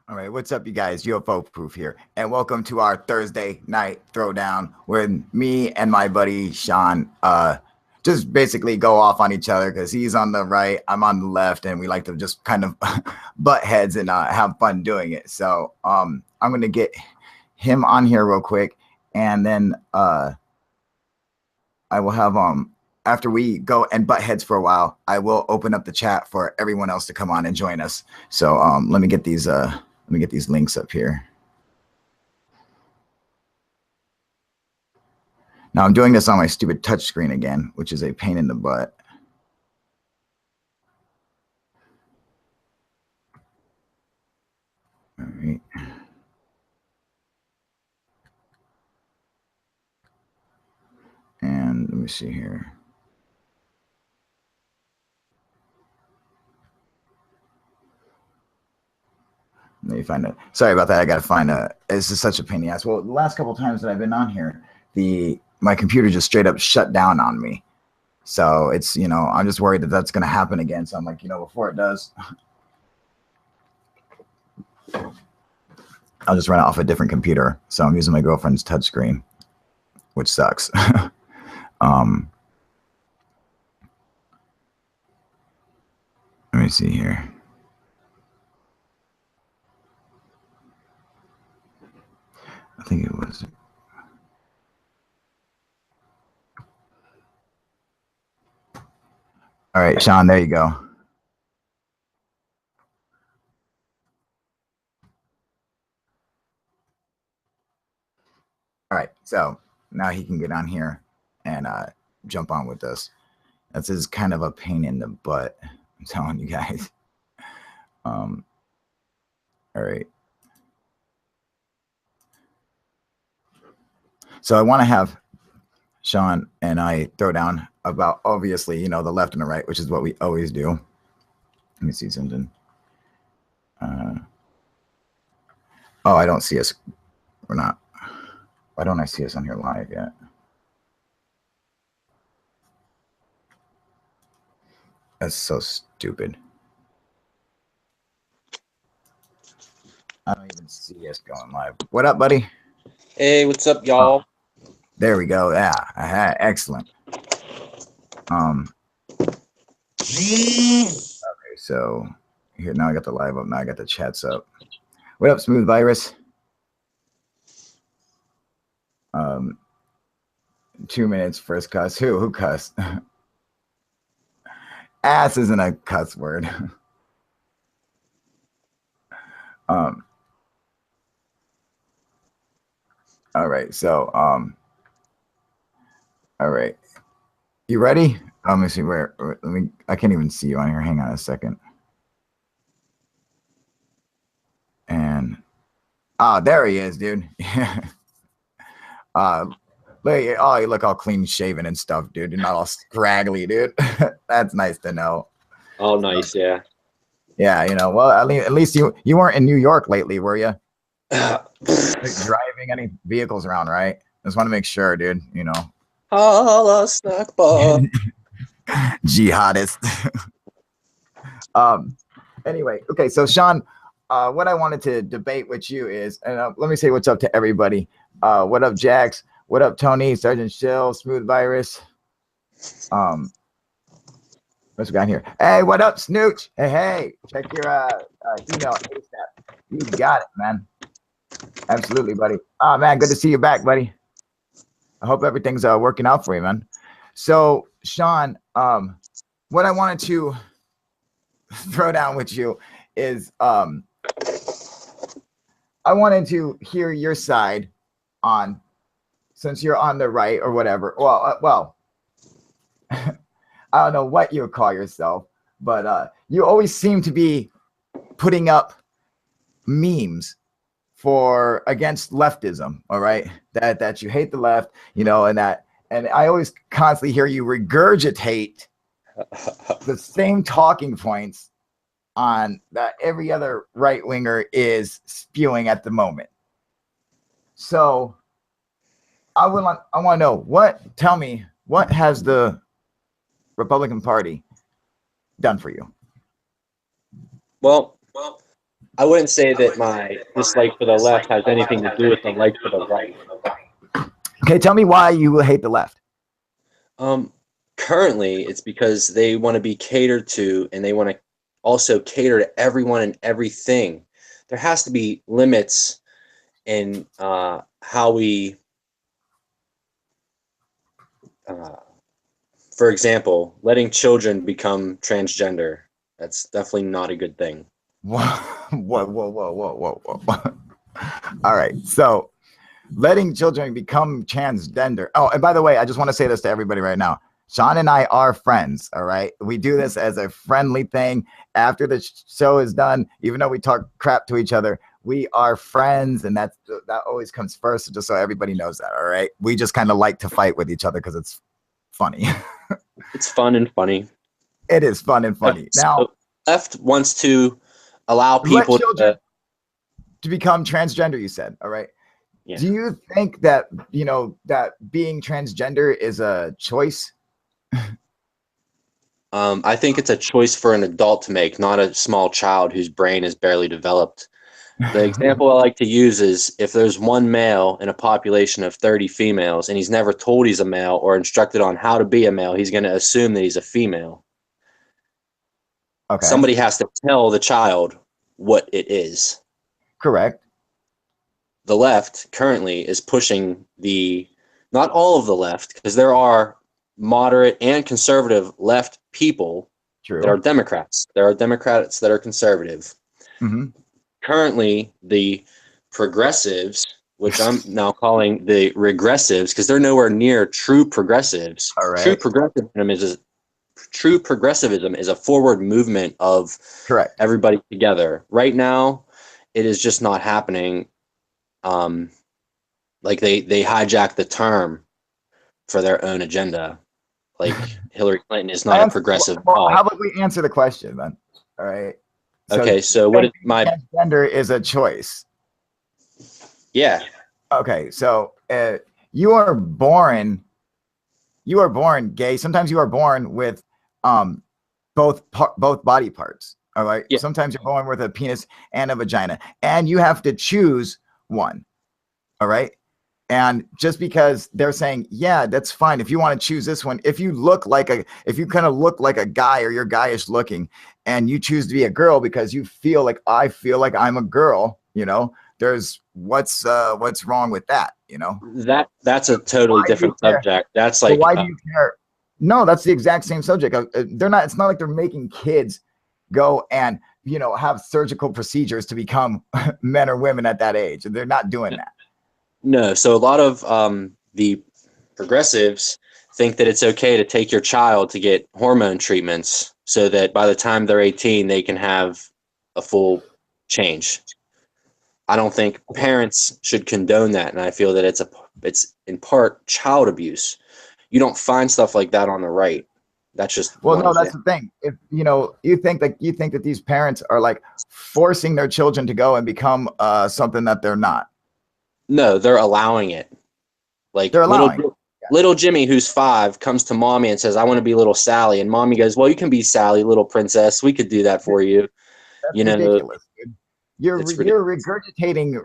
All right, what's up, you guys? UFO Proof here, and welcome to our Thursday night throwdown, where me and my buddy Sean just basically go off on each other because he's on the right, I'm on the left, and we like to just kind of butt heads and have fun doing it. So I'm gonna get him on here real quick, and then I will have after we go and butt heads for a while, I will open up the chat for everyone else to come on and join us. So let me get these links up here. Now I'm doing this on my stupid touch screen again, which is a pain in the butt. All right. And let me see here. Let me find it. Sorry about that. I got to find this is such a pain in the ass. Well, the last couple of times that I've been on here, my computer just straight up shut down on me. So it's, I'm just worried that that's going to happen again. So I'm like, before it does, I'll just run it off a different computer. So I'm using my girlfriend's touchscreen, which sucks. Let me see here. I think it was. All right, Sean, there you go. All right, so now he can get on here and jump on with us. This is kind of a pain in the butt, I'm telling you guys. All right. So I want to have Sean and I throw down about, obviously, the left and the right, which is what we always do. Let me see something. Oh, I don't see us. We're not. Why don't I see us on here live yet? That's so stupid. I don't even see us going live. What up, buddy? Hey, what's up, y'all? Oh, there we go. Yeah, excellent. Okay, so here now I got the live up. Now I got the chats up. What up, Smooth Virus? 2 minutes first cuss. Who cussed? Ass isn't a cuss word. All right, so all right, you ready? Let me see I can't even see you on here. Hang on a second. And there he is, dude. You look all clean shaven and stuff, dude. You're not all scraggly, dude. That's nice to know. Oh, nice, yeah. Yeah, well, at least you weren't in New York lately, were you? Driving any vehicles around, right? Just want to make sure, dude. Holla, snack bar. Jihadist. Anyway, okay, so Sean, what I wanted to debate with you is, and let me say what's up to everybody. What up, Jax? What up, Tony? Sergeant Shill, Smooth Virus. What's we got here? Hey, what up, Snooch? Hey, check your email ASAP. You got it, man. Absolutely, buddy. Oh, man, good to see you back, buddy. I hope everything's working out for you, man. So, Sean, what I wanted to throw down with you is I wanted to hear your side on, since you're on the right or whatever. Well, I don't know what you would call yourself, but you always seem to be putting up memes against leftism. All right, that you hate the left, and I always constantly hear you regurgitate the same talking points on that every other right winger is spewing at the moment. So I want to know tell me, what has the Republican Party done for you? Well, I wouldn't say that my dislike for the left has anything to do with the like for the right. Okay, tell me why you hate the left. Um, Currently, it's because they want to be catered to, and they want to also cater to everyone and everything. There has to be limits in how we, uh, for example, letting children become transgender. That's definitely not a good thing. Whoa, whoa, whoa, whoa, whoa, whoa, whoa. All right, so letting children become transgender. Oh, and by the way, I just want to say this to everybody right now. Sean and I are friends. All right. We do this as a friendly thing. After the show is done, even though we talk crap to each other, we are friends. And that always comes first, just so everybody knows that. All right. We just kind of like to fight with each other because it's funny. It's fun and funny. It is fun and funny. Now, so left wants to allow people to become transgender, you said. All right. Yeah. Do you think that, that being transgender is a choice? I think it's a choice for an adult to make, not a small child whose brain is barely developed. The example I like to use is if there's one male in a population of 30 females and he's never told he's a male or instructed on how to be a male, he's going to assume that he's a female. Okay. Somebody has to tell the child what it is. Correct. The left currently is pushing not all of the left, because there are moderate and conservative left people that are Democrats. There are Democrats that are conservative. Mm-hmm. Currently, the progressives, which I'm now calling the regressives, because they're nowhere near true progressives. All right. True progressivism is a forward movement of everybody together. Right now, it is just not happening. Like they hijacked the term for their own agenda. Like Hillary Clinton is not a progressive. Well, how about we answer the question then? All right. So okay. So what is my transgender is a choice? Yeah. Okay. So you are born gay. Sometimes you are born with both body parts. All right. Yeah. Sometimes you're born with a penis and a vagina, and you have to choose one. All right. And just because they're saying, yeah, that's fine. If you want to choose this one, if you kind of look like a guy or you're guyish looking and you choose to be a girl because you feel like I'm a girl, there's what's wrong with that? That's a totally different subject. That's like, why do you care? No, that's the exact same subject. It's not like they're making kids go and, have surgical procedures to become men or women at that age. They're not doing that. No, so a lot of the progressives think that it's okay to take your child to get hormone treatments so that by the time they're 18, they can have a full change. I don't think parents should condone that, and I feel that it's in part child abuse. You don't find stuff like that on the right. That's just that's the thing. If you think that these parents are like forcing their children to go and become something that they're not. No, they're allowing it. Like they're allowing. Little Jimmy, who's 5, comes to mommy and says, "I want to be little Sally," and mommy goes, "Well, you can be Sally, little princess. We could do that for you." That's ridiculous, dude. You're regurgitating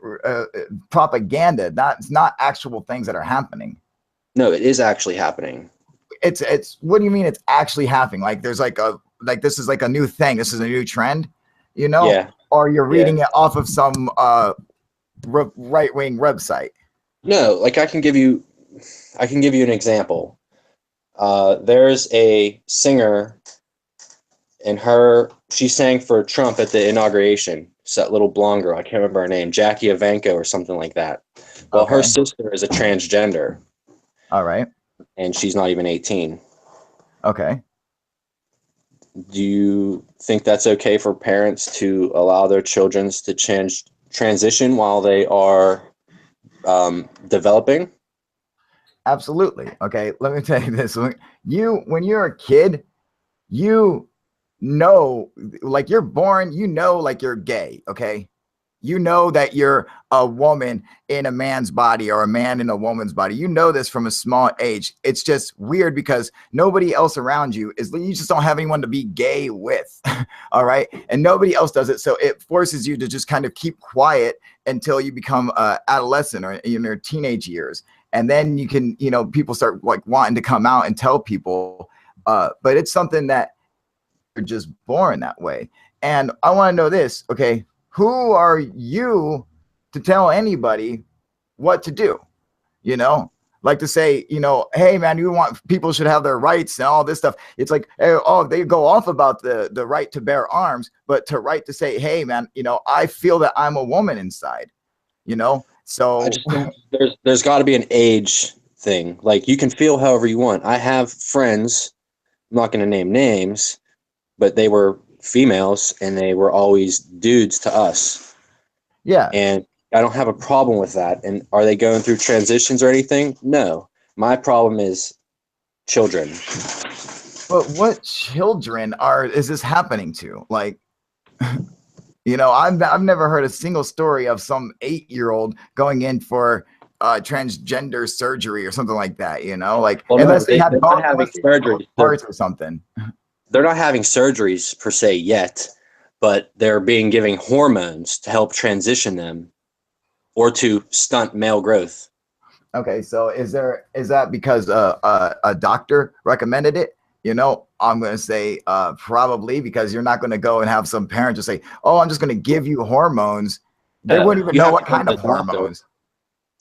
propaganda, not actual things that are happening. No, it is actually happening. It's what do you mean it's actually happening? Like there's this is like a new thing. This is a new trend, Yeah. Or you're reading it off of some right-wing website. No, like I can give you an example. There's a singer, and she sang for Trump at the inauguration. It's that little blonde girl. I can't remember her name, Jackie Evancho or something like that. Well, her sister is a transgender. All right. And she's not even 18. Okay. Do you think that's okay for parents to allow their children to transition while they are developing? Absolutely. Okay, let me tell you this. When you're a kid, like you're born, like you're gay, okay? You know that you're a woman in a man's body or a man in a woman's body. You know this from a small age. It's just weird because nobody else around you is, you just don't have anyone to be gay with. All right. And nobody else does it. So it forces you to just kind of keep quiet until you become adolescent or in your teenage years. And then you can, people start like wanting to come out and tell people. But it's something that you're just born that way. And I want to know this. Okay. Who are you to tell anybody what to do? Like to say, hey man, people should have their rights and all this stuff. It's like, oh, they go off about the right to bear arms, but to say, hey man, I feel that I'm a woman inside, so I just think there's got to be an age thing. Like, you can feel however you want. I have friends, I'm not going to name names, but they were females and they were always dudes to us. Yeah. And I don't have a problem with that. And are they going through transitions or anything? No. My problem is children. But what children is this happening to? Like, I've never heard a single story of some 8-year-old going in for transgender surgery or something like that, like, well, unless they had not having surgery parts or something. They're not having surgeries per se yet, but they're being given hormones to help transition them or to stunt male growth. Okay, so is that because a doctor recommended it? I'm going to say probably, because you're not going to go and have some parent just say, oh, I'm just going to give you hormones. They wouldn't even know what kind of hormones.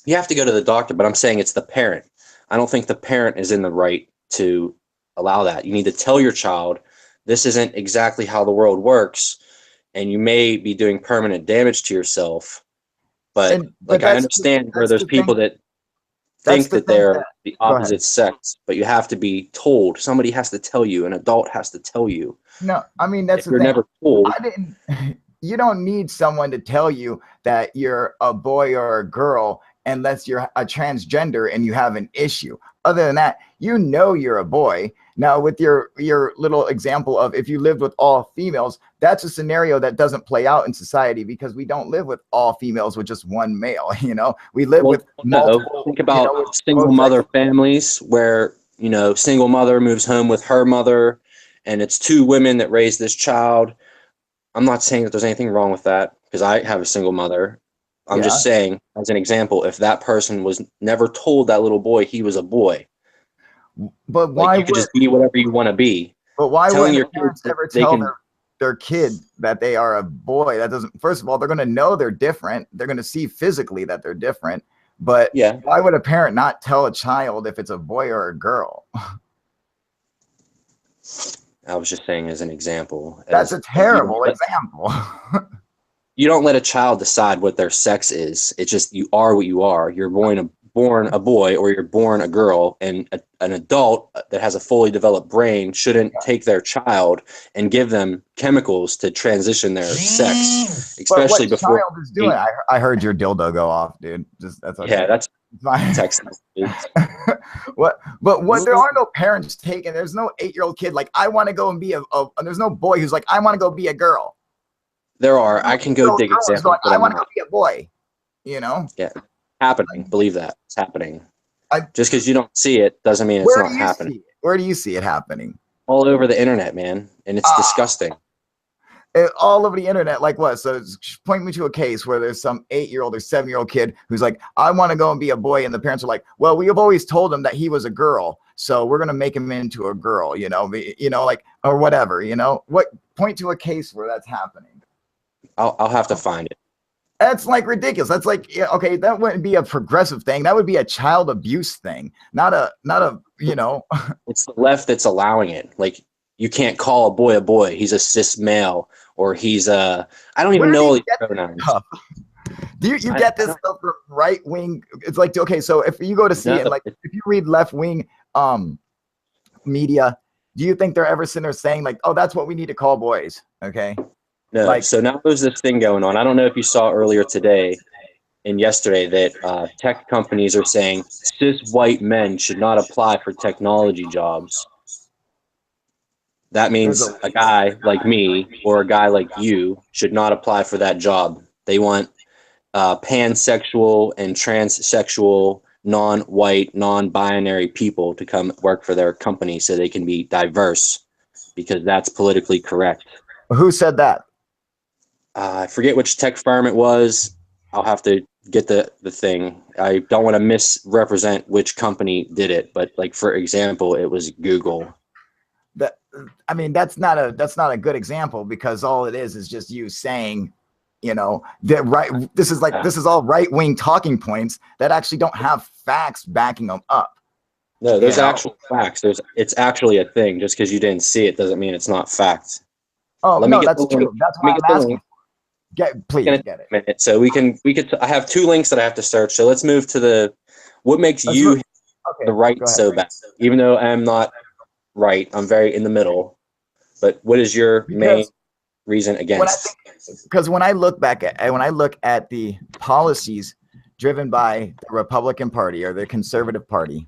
You have to go to the doctor, but I'm saying it's the parent. I don't think the parent is in the right to allow that. You need to tell your child, this isn't exactly how the world works, and you may be doing permanent damage to yourself. But I understand where there's people that think that they're the opposite sex, but you have to be told. Somebody has to tell you. An adult has to tell you. No, I mean, that's the thing. You're never told. You don't need someone to tell you that you're a boy or a girl unless you're a transgender and you have an issue. Other than that, you're a boy. Now, with your little example of if you lived with all females, that's a scenario that doesn't play out in society because we don't live with all females with just one male. We live with multiple. Think about single mother families where, single mother moves home with her mother and it's 2 women that raise this child. I'm not saying that there's anything wrong with that because I have a single mother. I'm just saying, as an example, if that person was never told that little boy he was a boy, but why you could just be whatever you want to be. But why would your parents ever tell their kid that they are a boy? That doesn't. First of all, they're going to know they're different. They're going to see physically that they're different. But why would a parent not tell a child if it's a boy or a girl? I was just saying as an example. That's a terrible example. You don't let a child decide what their sex is. It's just you are what you are. You're born a boy or you're born a girl, and an adult that has a fully developed brain shouldn't take their child and give them chemicals to transition their sex, especially before. What child is doing? I heard your dildo go off, dude. That's okay. Yeah, that's fine. What? But there are no parents taking. There's no 8-year-old kid like I want to go and be a. There's no boy who's like I want to go be a girl. There are. I can go dig examples. I want to go be a boy. Yeah, happening. Believe that it's happening. Just because you don't see it doesn't mean it's not happening. Where do you see it happening? All over the internet, man, and it's disgusting. All over the internet, like what? So point me to a case where there's some 8-year-old or 7-year-old kid who's like, I want to go and be a boy, and the parents are like, well, we have always told him that he was a girl, so we're gonna make him into a girl, like or whatever, What? Point to a case where that's happening. I'll have to find it. That's like ridiculous. That's like, okay, that wouldn't be a progressive thing. That would be a child abuse thing, not a. It's the left that's allowing it. Like, you can't call a boy. He's a cis male, or he's a. I don't even know all these pronouns. Do you get this stuff from right wing? It's like, okay, so if you go to see it, like if you read left wing media, do you think they're ever sitting there saying like, oh, that's what we need to call boys? Okay. No, so now there's this thing going on. I don't know if you saw earlier today and yesterday that tech companies are saying cis white men should not apply for technology jobs. That means a guy like me or a guy like you should not apply for that job They want pansexual and transsexual, non-white, non-binary people to come work for their company so they can be diverse, because that's politically correct. Who said that? I forget which tech firm it was. I'll have to get the thing. I don't want to misrepresent which company did it, but like, for example, it was Google. I mean, that's not a good example, because all it is just you saying, you know, that right. This is all right-wing talking points that actually don't have facts backing them up. No, there's actual facts. It's actually a thing. Just because you didn't see it doesn't mean it's not fact. Oh, no, that's true. That's why I'm asking. Please get it. So I have 2 links that I have to search. So let's move to what makes you the right so bad. Even though I'm not right, I'm very in the middle. But what is your main reason against? Because when I look at the policies driven by the Republican Party or the Conservative Party,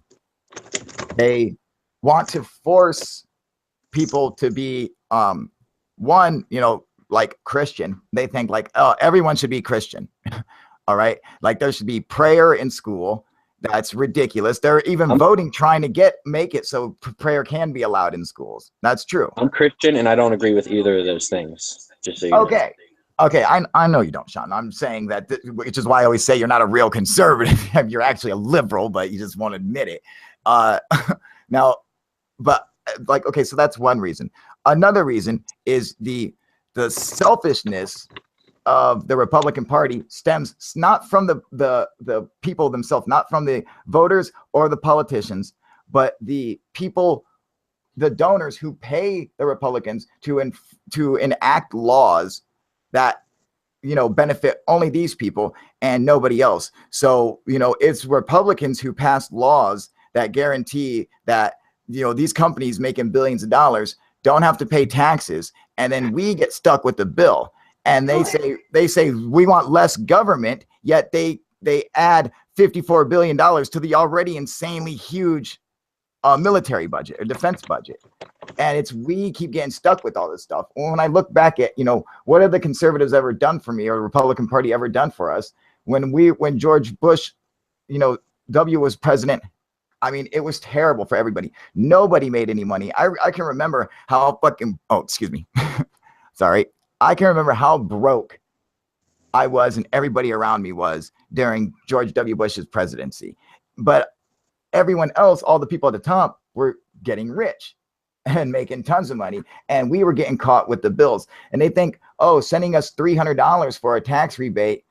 they want to force people to be one, you know, like Christian. They think like, oh, everyone should be Christian. All right, like there should be prayer in school. That's ridiculous. They're even voting, trying to make it so prayer can be allowed in schools. That's true. I'm Christian, and I don't agree with either of those things. Just so you know. Okay. I know you don't, Sean. I'm saying that, which is why I always say you're not a real conservative. You're actually a liberal, but you just won't admit it. Now, but like, okay, so that's one reason. Another reason is the selfishness of the Republican Party stems not from the people themselves, not from the voters or the politicians, but the people, the donors who pay the Republicans to enact laws that, you know, benefit only these people and nobody else. So, you know, it's Republicans who pass laws that guarantee that, you know, these companies making billions of dollars don't have to pay taxes, and then we get stuck with the bill. And they say we want less government, yet they add $54 billion to the already insanely huge military budget or defense budget. And we keep getting stuck with all this stuff. When I look back at, you know, what have the conservatives ever done for me, or the Republican Party ever done for us? When George Bush, you know, W was president, I mean, it was terrible for everybody. Nobody made any money. I can remember how sorry. I can remember how broke I was and everybody around me was during George W. Bush's presidency. But everyone else, all the people at the top, were getting rich and making tons of money. And we were getting caught with the bills. And they think, oh, sending us $300 for a tax rebate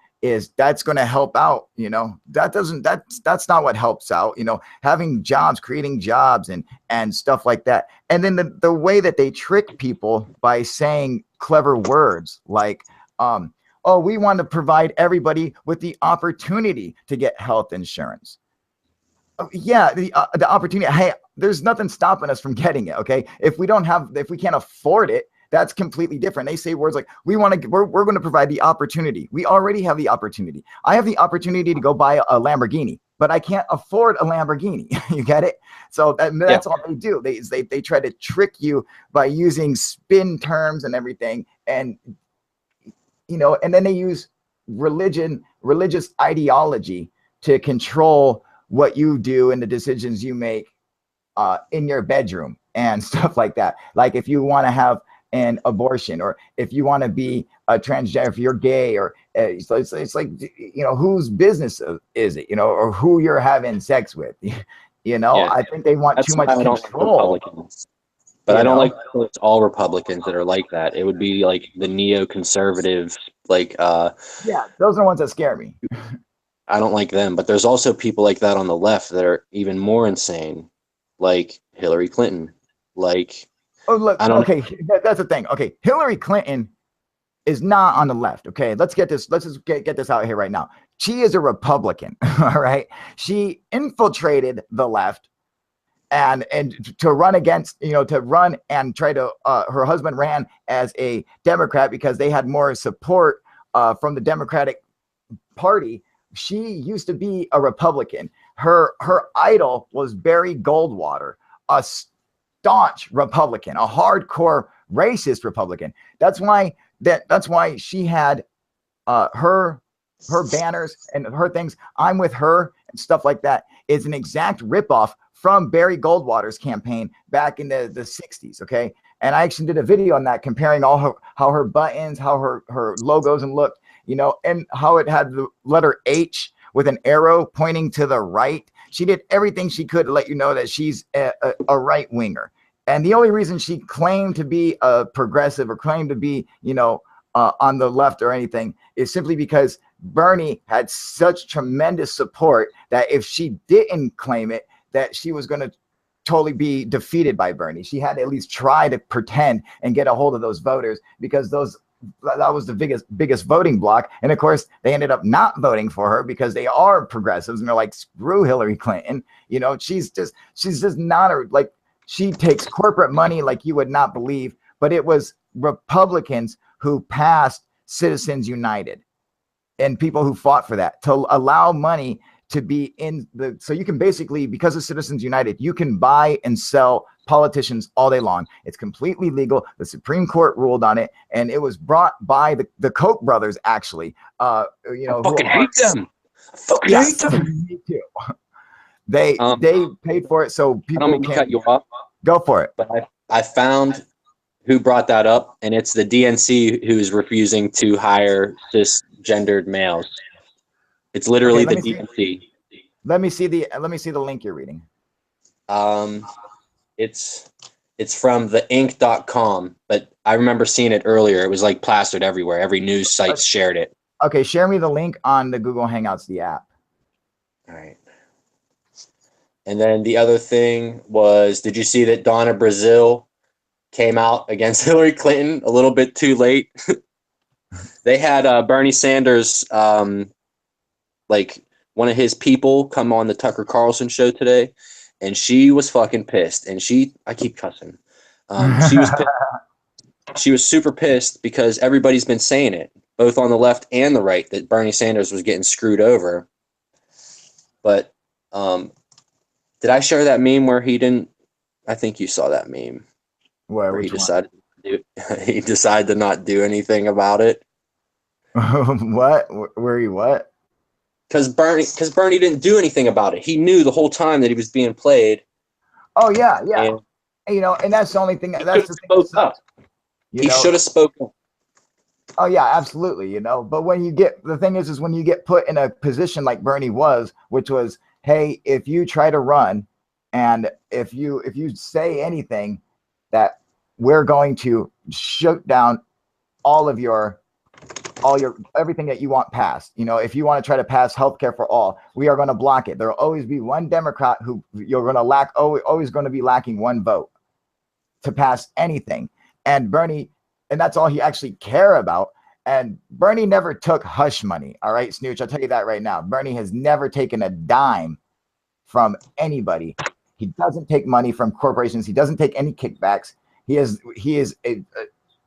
that's going to help out. You know, that's not what helps out. You know, having jobs, creating jobs and stuff like that. And then the way that they trick people by saying clever words like, oh, we want to provide everybody with the opportunity to get health insurance. Yeah, the opportunity. Hey, there's nothing stopping us from getting it. Okay, if we can't afford it, that's completely different. They say words like, we're going to provide the opportunity. We already have the opportunity. I have the opportunity to go buy a Lamborghini, but I can't afford a Lamborghini. You get it? So that's all they do. They try to trick you by using spin terms and everything. And, you know, and then they use religious ideology to control what you do and the decisions you make in your bedroom and stuff like that. Like if you want to have an abortion, or if you want to be a transgender, if you're gay, or it's like, you know, whose business is it, you know, or who you're having sex with, you know. Yeah. I think they want too much control. But I don't like it's all Republicans that are like that. It would be like the neoconservative, like yeah, those are the ones that scare me. I don't like them, but there's also people like that on the left that are even more insane, like Hillary Clinton, like. Oh, look, okay, that's the thing. Okay, Hillary Clinton is not on the left. Okay, let's just get this out here right now. She is a Republican. All right, she infiltrated the left and to run against, you know, to run and try to. Her husband ran as a Democrat because they had more support from the Democratic Party. She used to be a Republican. Her idol was Barry Goldwater, a staunch Republican, a hardcore racist Republican. That's why she had her banners and her things, I'm with her and stuff like that, is an exact ripoff from Barry Goldwater's campaign back in the 60s. Okay. And I actually did a video on that, comparing how her buttons, how her logos and looked, you know, and how it had the letter H with an arrow pointing to the right. She did everything she could to let you know that she's a right winger. And the only reason she claimed to be a progressive or claimed to be, you know, on the left or anything is simply because Bernie had such tremendous support that if she didn't claim it, that she was going to totally be defeated by Bernie. She had to at least try to pretend and get a hold of those voters, because that was the biggest voting block. And of course, they ended up not voting for her because they are progressives and they're like, screw Hillary Clinton. You know, she's just not like, she takes corporate money like you would not believe. But it was Republicans who passed Citizens United and people who fought for that to allow money to be in the, so you can basically, because of Citizens United, you can buy and sell politicians all day long. It's completely legal. The Supreme Court ruled on it, and it was brought by the Koch brothers, actually. You know, I fucking hate them. I fucking hate them. Me too. They paid for it, so people I don't mean to cut you off. Go for it. But I found who brought that up, and it's the DNC who's refusing to hire cisgendered males. It's literally the DNC. Let me see the link you're reading. It's from theink.com, but I remember seeing it earlier. It was like plastered everywhere. Every news site shared it. Okay, share me the link on the Google Hangouts, the app. All right. And then the other thing was, did you see that Donna Brazil came out against Hillary Clinton a little bit too late? They had Bernie Sanders, like one of his people, come on the Tucker Carlson show today, and she was fucking pissed. And I keep cussing. She was pissed. She was super pissed because everybody's been saying it, both on the left and the right, that Bernie Sanders was getting screwed over. But did I share that meme where he didn't? I think you saw that meme where he decided to not do anything about it. What? Where he what? Because Bernie didn't do anything about it. He knew the whole time that he was being played. Oh yeah. And, you know, and that's the only thing. That's the thing. He should have spoken. Oh yeah, absolutely. You know, but when you get, the thing is when you get put in a position like Bernie was, which was, hey, if you try to run, and if you say anything, that we're going to shut down all your everything that you want passed. You know, if you want to try to pass healthcare for all, we are going to block it. There will always be one Democrat who you're going to always going to be lacking one vote to pass anything. And Bernie, and that's all he actually care about. And Bernie never took hush money. All right, Snooch, I'll tell you that right now. Bernie has never taken a dime from anybody. He doesn't take money from corporations. He doesn't take any kickbacks. It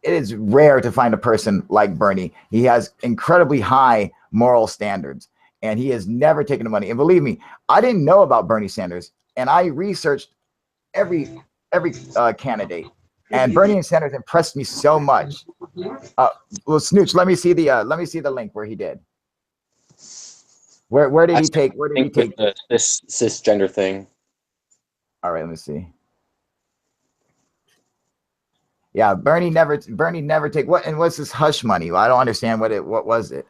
is rare to find a person like Bernie. He has incredibly high moral standards, and he has never taken the money. And believe me, I didn't know about Bernie Sanders, and I researched every candidate. And Bernie Sanders impressed me so much. Well, Snooch, let me see the link where he did. Where did he take? Where did he take this cisgender thing? All right, let me see. Yeah, Bernie never take what, and what's this hush money? Well, I don't understand what was it?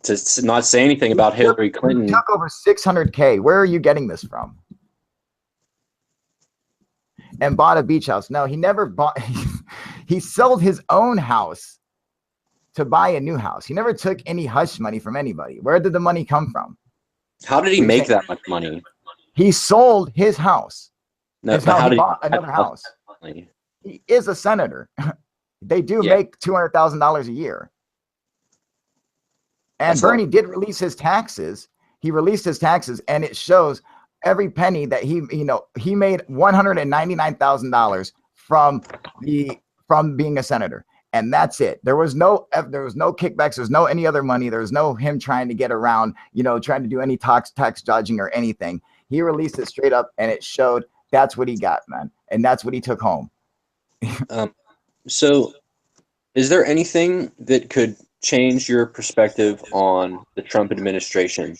To not say anything about Hillary Clinton. He took over 600K. Where are you getting this from? And bought a beach house. No, he never bought. He sold his own house to buy a new house. He never took any hush money from anybody. Where did the money come from? How did he make that much money? He sold his house. No, That's how he bought another house. He is a senator. They do make $200,000 a year. And Bernie did release his taxes. He released his taxes, and it shows every penny that he made $199,000 from being a senator. And that's it. There was no kickbacks. There's no any other money. There's no him trying to get around, trying to do any tax dodging or anything. He released it straight up, and it showed that's what he got, man. And that's what he took home. So is there anything that could change your perspective on the Trump administration?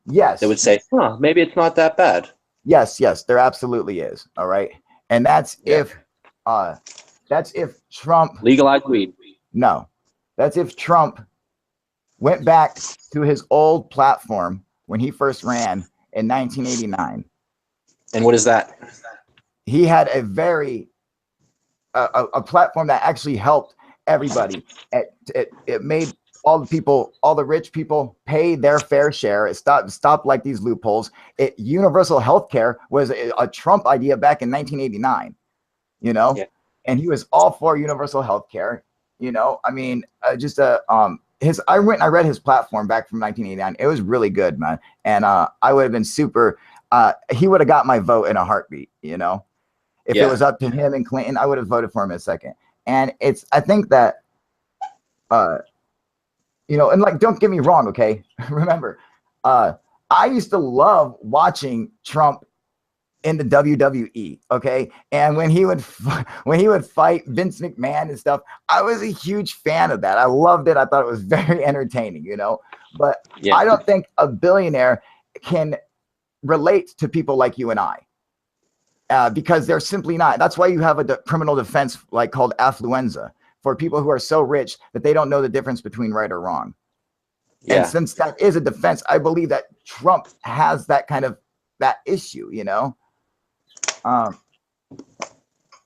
Yes. That would say, maybe it's not that bad. Yes, there absolutely is. All right. And that's if Trump Legalize weed. No. That's if Trump went back to his old platform when he first ran in 1989. And what is that? He had a very a platform that actually helped everybody. It made all the rich people pay their fair share. It stopped like these loopholes. Universal health care was a Trump idea back in 1989, you know, and he was all for universal health care. You know, I mean, I read his platform back from 1989. It was really good, man. And I would have been super, he would have got my vote in a heartbeat, you know. If it was up to him and Clinton, I would have voted for him in a second. And I think that, you know, and like, don't get me wrong, okay? Remember, I used to love watching Trump in the WWE, okay? And when he would fight Vince McMahon and stuff, I was a huge fan of that. I loved it. I thought it was very entertaining, you know? But I don't think a billionaire can relate to people like you and I. Because they're simply not. That's why you have a criminal defense like called affluenza for people who are so rich that they don't know the difference between right or wrong. And since that is a defense, I believe that Trump has that kind of that issue, you know.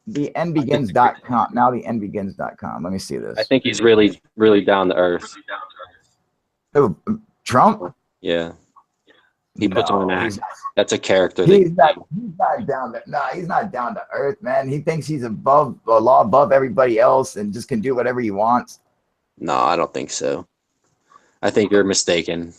The endbegins.com. Now the endbegins.com. Let me see this. I think he's really, really down to earth. Oh, Trump? Yeah. He puts on an act. That's a character. He's not down to. Nah, he's not down to earth, man. He thinks he's above the law, above everybody else, and just can do whatever he wants. No, I don't think so. I think you're mistaken.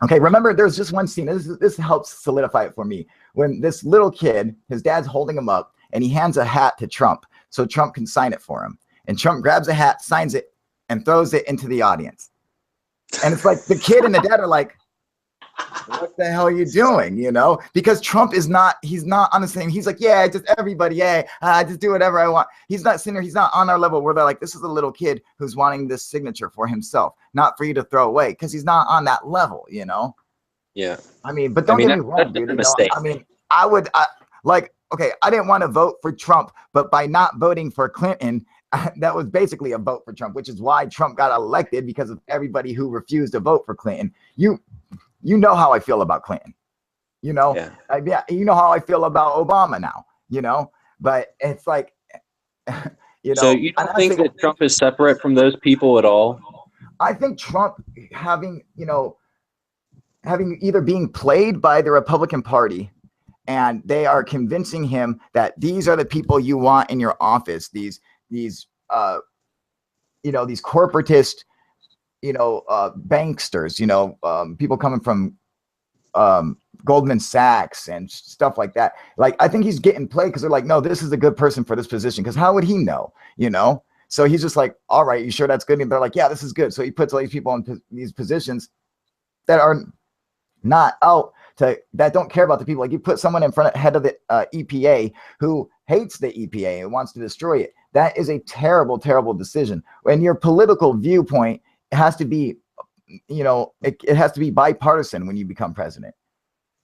Okay, remember, there's just one scene. This helps solidify it for me. When this little kid, his dad's holding him up, and he hands a hat to Trump so Trump can sign it for him. And Trump grabs a hat, signs it, and throws it into the audience. And it's like the kid and the dad are like, what the hell are you doing? You know, because Trump he's not on the same. He's like, yeah, just everybody. Yeah, I just do whatever I want. He's not sitting there. He's not on our level where they're like, this is a little kid who's wanting this signature for himself, not for you to throw away. Cause he's not on that level, you know? Yeah. I mean, but don't get me wrong, dude. You know, I mean, okay, I didn't want to vote for Trump, but by not voting for Clinton, that was basically a vote for Trump, which is why Trump got elected, because of everybody who refused to vote for Clinton. You know how I feel about Clinton, you know, you know how I feel about Obama now, you know, but it's like, you know. So you don't think that Trump is separate from those people at all? I think Trump having either being played by the Republican Party, and they are convincing him that these are the people you want in your office. These corporatist, banksters, people coming from Goldman Sachs and stuff like that. Like, I think he's getting played because they're like, no, this is a good person for this position. Because how would he know, you know? So he's just like, all right, you sure that's good? And they're like, yeah, this is good. So he puts all these people in these positions that are not that don't care about the people. Like, you put someone in front of head of the EPA who hates the EPA and wants to destroy it. That is a terrible, terrible decision. When your political viewpoint has to be, it has to be bipartisan when you become president.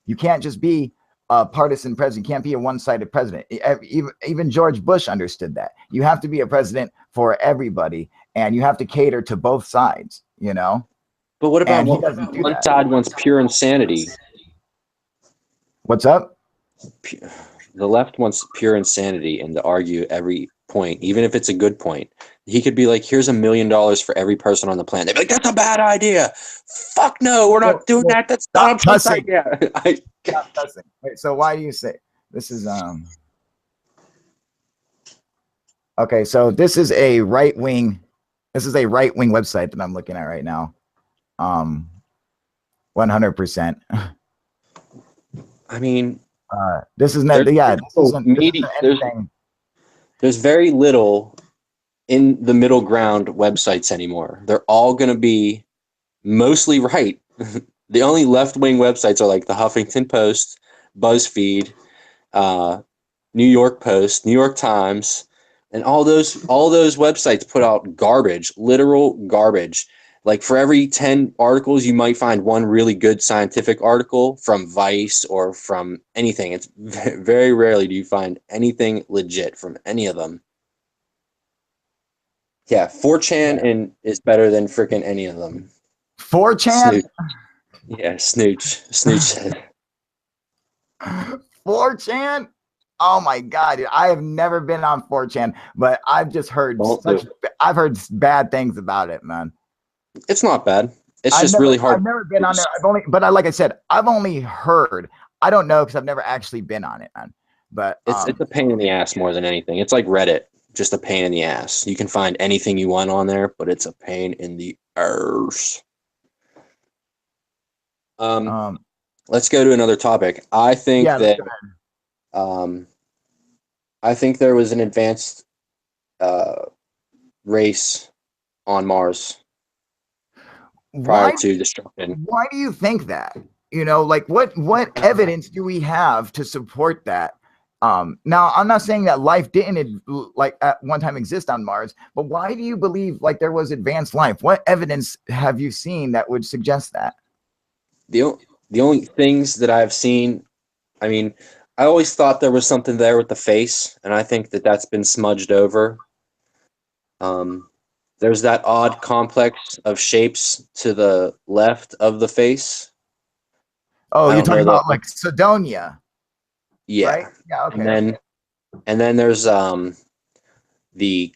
You can't just be a partisan president. You can't be a one-sided president. Even George Bush understood that. You have to be a president for everybody, and you have to cater to both sides, you know? But what about one side wants pure insanity? What's up? The left wants pure insanity and to argue every point, even if it's a good point. He could be like, here's $1 million for every person on the planet. They'd be like, that's a bad idea. Fuck no, we're not doing that. That's not a idea. Stop cussing. Wait, so why do you say this is okay, so this is a right-wing website that I'm looking at right now. 100%. I mean, this is not, there's very little in the middle ground websites anymore. They're all going to be mostly right. The only left-wing websites are like the Huffington Post, BuzzFeed, New York Post, New York Times, And all those websites put out garbage, literal garbage. Like for every 10 articles, you might find one really good scientific article from Vice or from anything. It's very rarely do you find anything legit from any of them. Yeah, 4chan and is better than freaking any of them. 4chan? Snooch. Yeah, Snooch. Snooch said. 4chan? Oh my God, dude. I have never been on 4chan, but I've just heard I've heard bad things about it, man. It's not bad. It's just really hard. I've never been on there. Like I said, I've only heard. I don't know because I've never actually been on it, man. But it's a pain in the ass more than anything. It's like Reddit, just a pain in the ass. You can find anything you want on there, but it's a pain in the arse. Let's go to another topic. I think that I think there was an advanced race on Mars prior to destruction. Why do you think that? You know, like what evidence do we have to support that? Now, I'm not saying that life didn't like at one time exist on Mars, but why do you believe like there was advanced life? What evidence have you seen that would suggest that? The only things that I've seen, I mean, I always thought there was something there with the face, and I think that that's been smudged over. There's that odd complex of shapes to the left of the face. Oh, you're talking about like Cydonia. Yeah. Right? Yeah, okay. And then there's the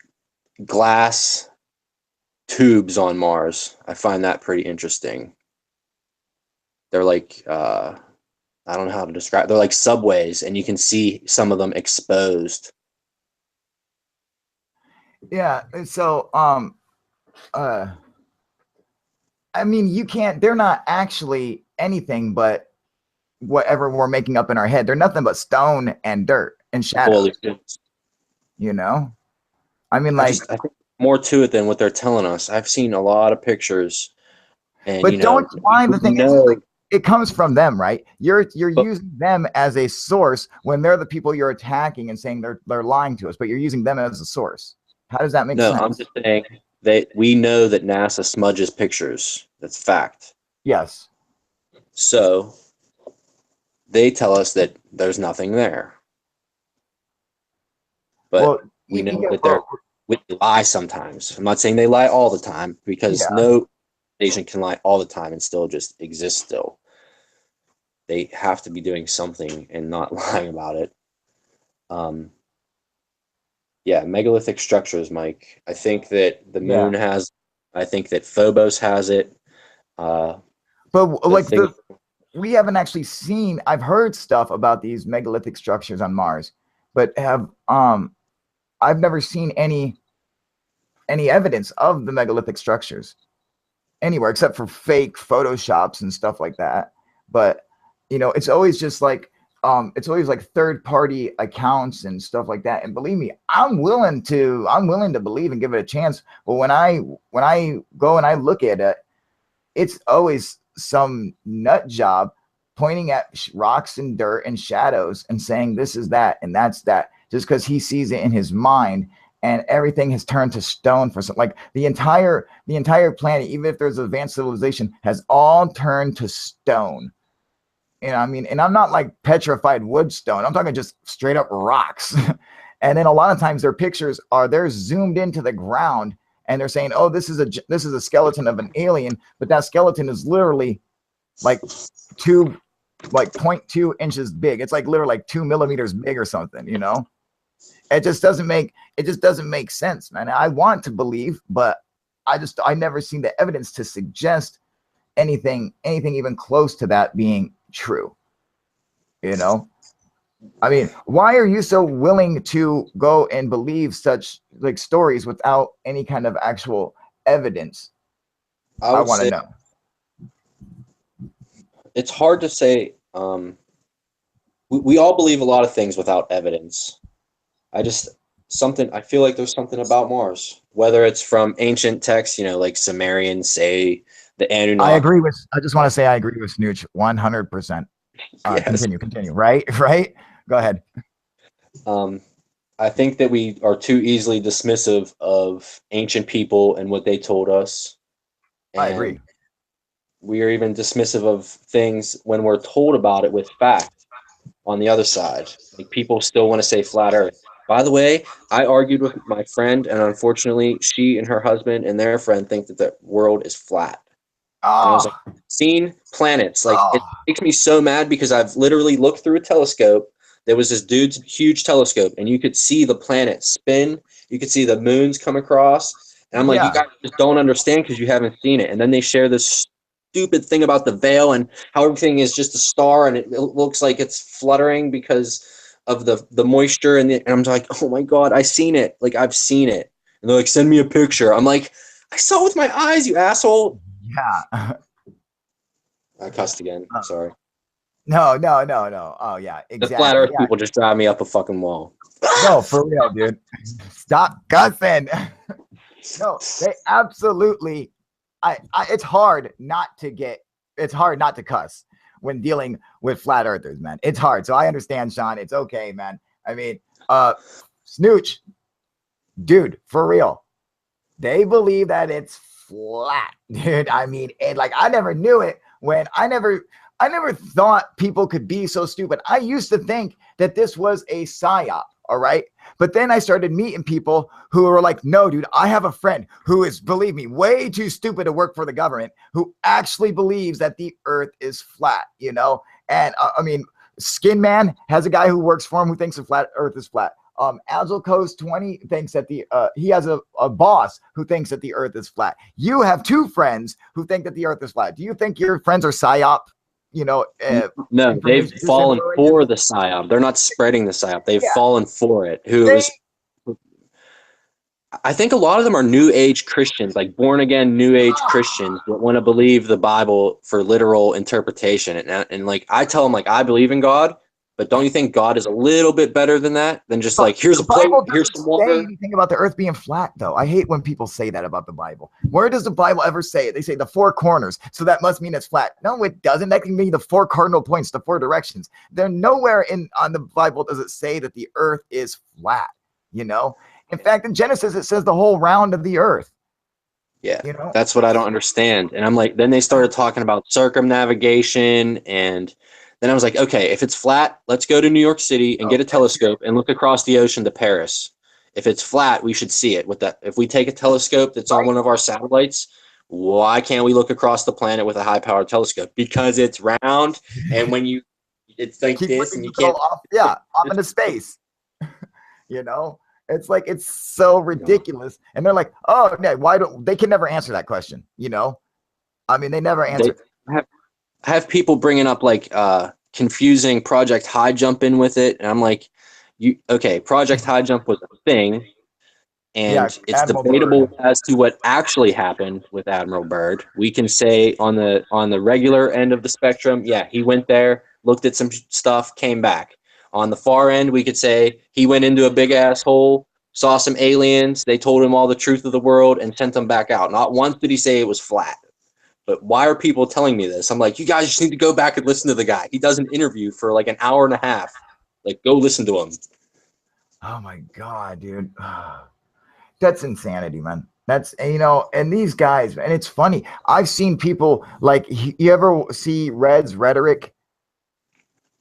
glass tubes on Mars. I find that pretty interesting. They're like I don't know how to describe. They're like subways, and you can see some of them exposed. Yeah. So, I mean, you can't. They're not actually anything but whatever we're making up in our head. They're nothing but stone and dirt and shadows. You know, I mean, like, I think more to it than what they're telling us. I've seen a lot of pictures, and but don't find the thing is, like, it comes from them, right? You're using them as a source when they're the people you're attacking and saying they're lying to us, but you're using them as a source. How does that make sense? No, I'm just saying that we know that NASA smudges pictures. That's fact. Yes. So they tell us that there's nothing there. But we know that we lie sometimes. I'm not saying they lie all the time, because no nation can lie all the time and still just exist still. They have to be doing something and not lying about it. Yeah, megalithic structures, Mike. I think that the moon has. I think that Phobos has it. But like we haven't actually seen. I've heard stuff about these megalithic structures on Mars, but I've never seen any evidence of the megalithic structures anywhere except for fake photoshops and stuff like that. But you know, it's always just like it's always like third-party accounts and stuff like that. And believe me, I'm willing to believe and give it a chance. But when I go and I look at it, it's always some nut job pointing at rocks and dirt and shadows and saying this is that and that's that, just because he sees it in his mind. And everything has turned to stone for some, like the entire planet, even if there's advanced civilization, has all turned to stone. And I mean, and I'm not like petrified wood stone. I'm talking just straight up rocks. And then a lot of times their pictures they're zoomed into the ground and they're saying, oh, this is a skeleton of an alien, but that skeleton is literally like 0.2 inches big. It's like literally like 2 millimeters big or something, you know? It just doesn't make sense, man. I want to believe, but I never seen the evidence to suggest anything even close to that being true. You know, I mean, why are you so willing to go and believe such like stories without any kind of actual evidence? I want to know. It's hard to say. We all believe a lot of things without evidence. I feel like there's something about Mars, whether it's from ancient texts, you know, like Sumerians say the Anunnaki. I just want to say I agree with Snooch 100%. Yes. Continue. Right. Go ahead. I I think that we are too easily dismissive of ancient people and what they told us. I And agree. we are even dismissive of things when we're told about it with fact on the other side. Like people still want to say flat earth. By the way, I argued with my friend, and unfortunately, she and her husband and their friend think that the world is flat. And I was like, Oh, seen planets. Like, it oh, makes me so mad because I've literally looked through a telescope. There was this dude's huge telescope, and you could see the planets spin. You could see the moons come across. And I'm like, you yeah. guys just don't understand because you haven't seen it. And then they share this stupid thing about the veil and how everything is just a star and it looks like it's fluttering because of the moisture. And I'm like, oh my God, I've seen it. Like, I've seen it. And they're like, send me a picture. I'm like, I saw it with my eyes, you asshole. Yeah. I cussed again. Sorry. No, no, no, no. Oh, yeah, The flat exactly. earth Yeah. people just drive me up a fucking wall. No, for real, dude. Stop cussing. No, they absolutely. It's hard not to get. It's hard not to cuss when dealing with flat earthers, man. It's hard. So I understand, Sean. It's okay, man. I mean, Snooch, dude, for real. They believe that it's flat, dude. I mean, and like I never knew it when I never thought people could be so stupid. I used to think that this was a psyop, all right? But then I started meeting people who were like, no, dude, I have a friend who is, believe me, way too stupid to work for the government, who actually believes that the earth is flat, you know? And I mean, Skin Man has a guy who works for him who thinks the flat earth is flat. Agile Coast 20 thinks that he has a boss who thinks that the earth is flat. You have two friends who think that the earth is flat. Do you think your friends are psyop? You know, No, they've information fallen disinformation? for the psyop. They're not spreading the psyop. They've Yeah, fallen for it. Who they is? I think a lot of them are New Age Christians, like born again New Age Christians that want to believe the Bible for literal interpretation. And like I tell them, like I believe in God, but don't you think God is a little bit better than that? Than just But like here's the a plate, Bible here's doesn't some say water. anything about the earth being flat, though. I hate when people say that about the Bible. Where does the Bible ever say it? They say the four corners, so that must mean it's flat. No, it doesn't. That can mean the four cardinal points, the four directions. There nowhere on the Bible does it say that the earth is flat. You know, in fact, in Genesis it says the whole round of the earth. Yeah, You know, that's what I don't understand. And I'm like, then they started talking about circumnavigation. And then I was like, okay, if it's flat, let's go to New York City and oh, get a telescope and look across the ocean to Paris. If it's flat, we should see it with that. If we take a telescope that's on right. one of our satellites, why can't we look across the planet with a high powered telescope? Because it's round. And when it's like Keep this flipping and you the girl can't, off, yeah, off into space. You know, it's like it's so ridiculous, and they're like, oh no, why don't they can never answer that question? You know, I mean, they never they answer. have people bringing up like confusing Project High Jump in with it, and I'm like, you okay? Project High Jump was a thing, Yeah, and it's Admiral Byrd. debatable as to what actually happened with Admiral Byrd. We can say on the regular end of the spectrum, yeah, he went there, looked at some stuff, came back. On the far end, we could say he went into a big ass hole, saw some aliens, they told him all the truth of the world, and sent him back out. Not once did he say it was flat. But why are people telling me this? I'm like, you guys just need to go back and listen to the guy. He does an interview for like an hour and a half. Like, go listen to him. Oh my god, dude, that's insanity, man. That's you know, and these guys, and it's funny. I've seen people like you ever see Red's rhetoric?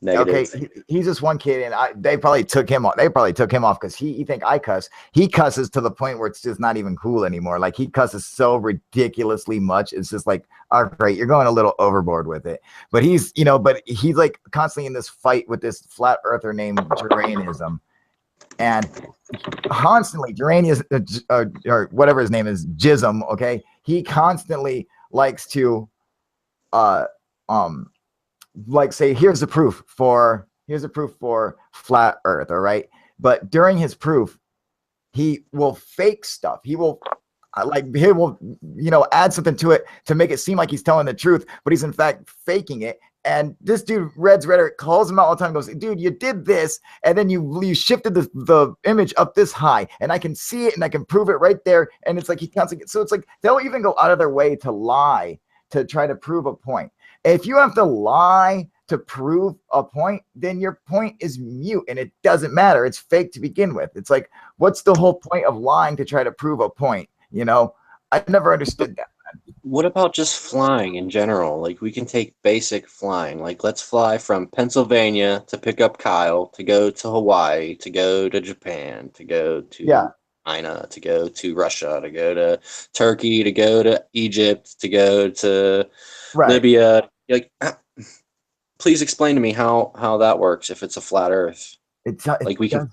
Okay, Negative. he's just one kid, and they probably took him off. They probably took him off because he think I cuss. He cusses to the point where it's just not even cool anymore. Like he cusses so ridiculously much. It's just like, all right, you're going a little overboard with it. But he's, you know, but he's like constantly in this fight with this flat earther named Geraniism, and constantly Geranius or whatever his name is, Jism. Okay, he constantly likes to uh um like say here's the proof for flat earth, all right, but during his proof he will fake stuff. He will he will add something to it to make it seem like he's telling the truth, but he's in fact faking it. And this dude Red's rhetoric calls him out all the time, goes, dude, you did this, and then you shifted the image up this high, and I can see it and I can prove it right there. And it's like he constantly, so it's like they'll even go out of their way to lie to try to prove a point. If you have to lie to prove a point, then your point is mute and it doesn't matter. It's fake to begin with. It's like, what's the whole point of lying to try to prove a point? You know, I never understood that. What about just flying in general? Like, we can take basic flying. Like, let's fly from Pennsylvania to pick up Kyle, to go to Hawaii, to go to Japan, to go to China, to go to Russia, to go to Turkey, to go to Egypt, to go to Libya. Like, please explain to me how that works if it's a flat Earth. Like, we can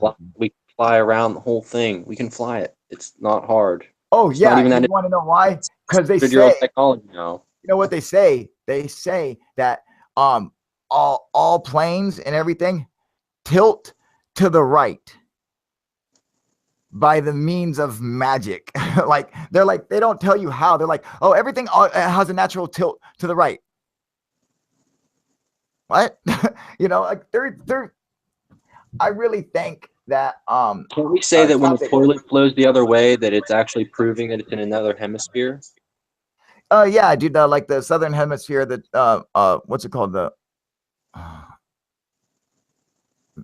fly around the whole thing. We can fly it. It's not hard. Oh, it's yeah. Not even you want to know why? Because they say technology now. You know what they say? They say that all planes and everything tilt to the right by the means of magic. Like they don't tell you how. They're like, oh, everything has a natural tilt to the right. What? You know, like they're I really think that can we say that when the toilet flows the other way, that it's actually proving that it's in another hemisphere? Yeah, dude, like the southern hemisphere, that what's it called, the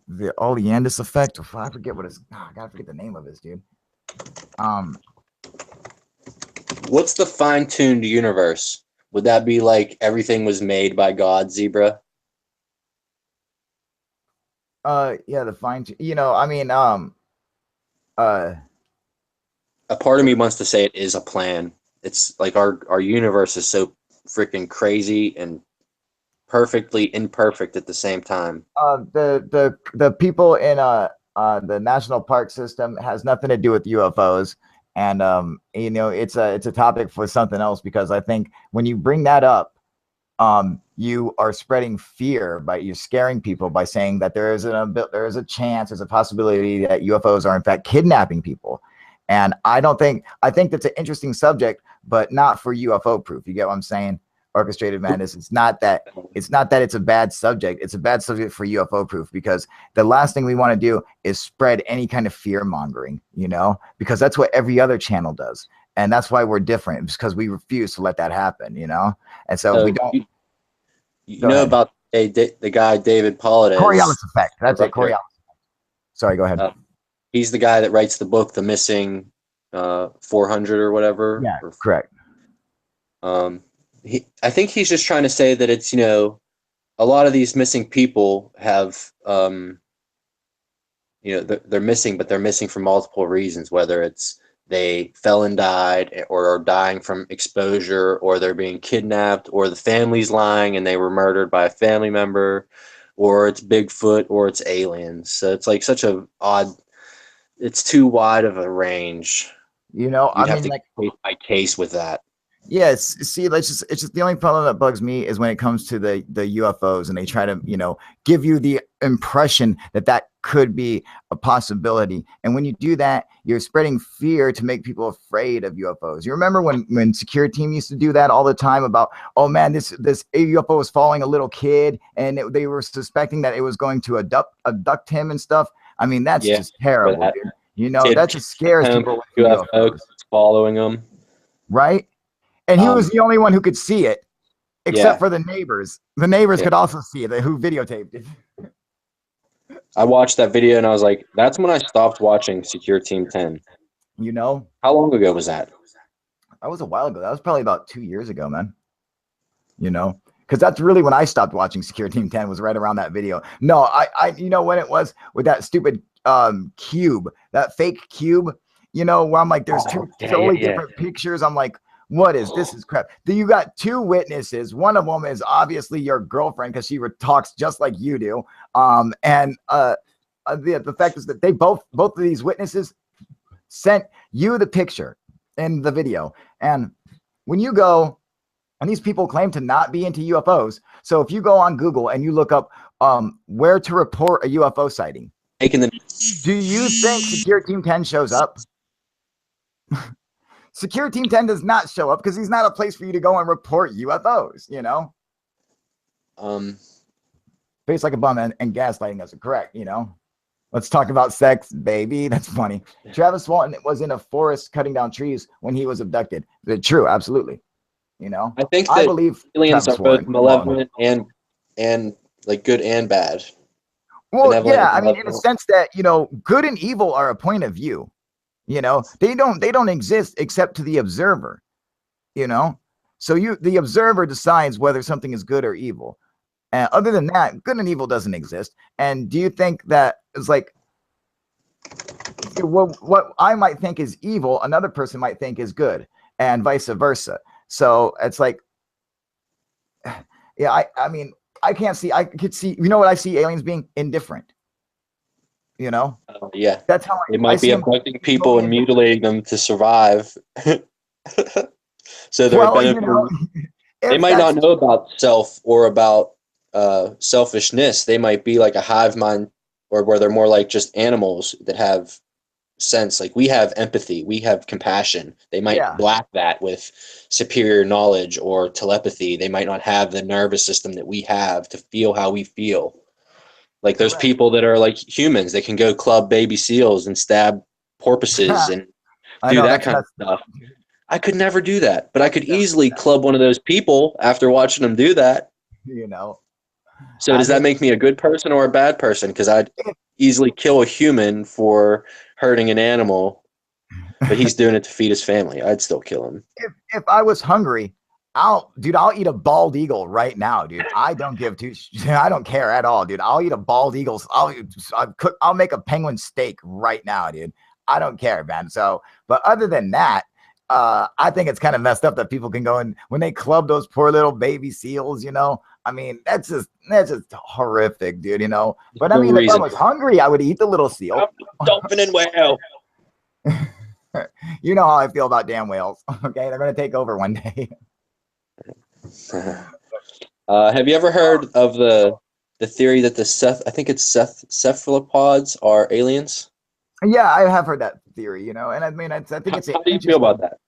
Oleandus effect. I forget what it's. I gotta forget the name of this, dude. What's the fine-tuned universe? Would that be like everything was made by God, Zebra? Yeah, the fine. You know, I mean, a part of me wants to say it is a plan. It's like our universe is so freaking crazy and perfectly imperfect at the same time. The people in the national park system has nothing to do with UFOs, and you know, it's a topic for something else, because I think when you bring that up, you are spreading fear you're scaring people by saying that there is a chance, there's a possibility that UFOs are in fact kidnapping people. And I think that's an interesting subject, but not for UFO proof. You get what I'm saying? Orchestrated madness. It's not that it's a bad subject. It's a bad subject for UFO proof, because the last thing we want to do is spread any kind of fear mongering, you know, because that's what every other channel does. And that's why we're different, because we refuse to let that happen, you know? And so we don't. You know about the guy, David Paulides. Coriolis effect. That's it. Coriolis effect. Sorry, go ahead. He's the guy that writes the book, The Missing 400 or whatever. Yeah, correct. I think he's just trying to say that it's, you know, a lot of these missing people have, you know, they're missing, but they're missing for multiple reasons, whether it's they fell and died, or are dying from exposure, or they're being kidnapped, or the family's lying and they were murdered by a family member, or it's Bigfoot, or it's aliens. So it's like such a odd, it's too wide of a range. You know, You'd have to case by case with that. Yes. See, it's just the only problem that bugs me is when it comes to the UFOs, and they try to, you know, give you the impression that could be a possibility. And when you do that, you're spreading fear to make people afraid of UFOs. You remember when Secure Team used to do that all the time about, oh man, this UFO was following a little kid, and they were suspecting that it was going to abduct him and stuff. I mean, that's just terrible, dude. You know, that just scares people with UFOs. Following them. Right? And he was the only one who could see it, except for the neighbors. The neighbors could also see it, who videotaped it. I watched that video and I was like, that's when I stopped watching Secure Team 10. You know? How long ago was that? That was a while ago. That was probably about 2 years ago, man. You know? Because that's really when I stopped watching Secure Team 10, was right around that video. No, I you know when it was, with that stupid cube, that fake cube, you know, where I'm like, there's two totally different pictures. I'm like, what is this? Is crap. You got two witnesses. One of them is obviously your girlfriend, because she talks just like you do. And the fact is that they both of these witnesses sent you the picture in the video. And when you go, and these people claim to not be into UFOs. So if you go on Google and you look up where to report a UFO sighting, do you think Secure Team 10 shows up? Secure Team 10 does not show up, because he's not a place for you to go and report UFOs, you know? Face like a bum and gaslighting us, correct, you know? Let's talk about sex, baby. That's funny. Travis Walton was in a forest cutting down trees when he was abducted. True, absolutely. You know? I think I believe aliens Travis are both Walton, malevolent and like good and bad. Well, Benevolent yeah, and I mean, in a malevolent. sense that, good and evil are a point of view. They don't exist except to the observer. So the observer decides whether something is good or evil. And other than that, good and evil doesn't exist. And do you think that it's like what I might think is evil, another person might think is good, and vice versa. So it's like, yeah, I mean, I could see, what I see aliens being indifferent. Yeah, That's how they I might be see them. abducting people and mutilating them to survive. So they're Well, benefiting. They if might not that's know about self or about selfishness. They might be like a hive mind, or where they're more like just animals that have sense. Like we have empathy, we have compassion. They might yeah, lack that with superior knowledge or telepathy. They might not have the nervous system that we have to feel how we feel. Like there's correct. people that are like humans that can go club baby seals and stab porpoises and I do know that that's kind of messed stuff. up, dude. I could never do that, but I could No, easily club one of those people after watching them do that. you know, So I does that mean, make me a good person or a bad person? Because I'd easily kill a human for hurting an animal, but he's doing it to feed his family. I'd still kill him. if I was hungry, I'll eat a bald eagle right now, dude. I don't give two. I don't care at all, dude. I'll eat a bald eagle. I'll make a penguin steak right now, dude. I don't care, man. So, but other than that, I think it's kind of messed up that people can go and when they club those poor little baby seals, I mean, that's just horrific, dude. But I No mean, if I reason. was hungry, I would eat the little seal. Dolphin and whale. You know how I feel about damn whales. Okay, they're gonna take over one day. Have you ever heard of the theory that I think it's cephalopods are aliens? Yeah, I have heard that theory, and I mean, I think it's an How do you feel about interesting. that?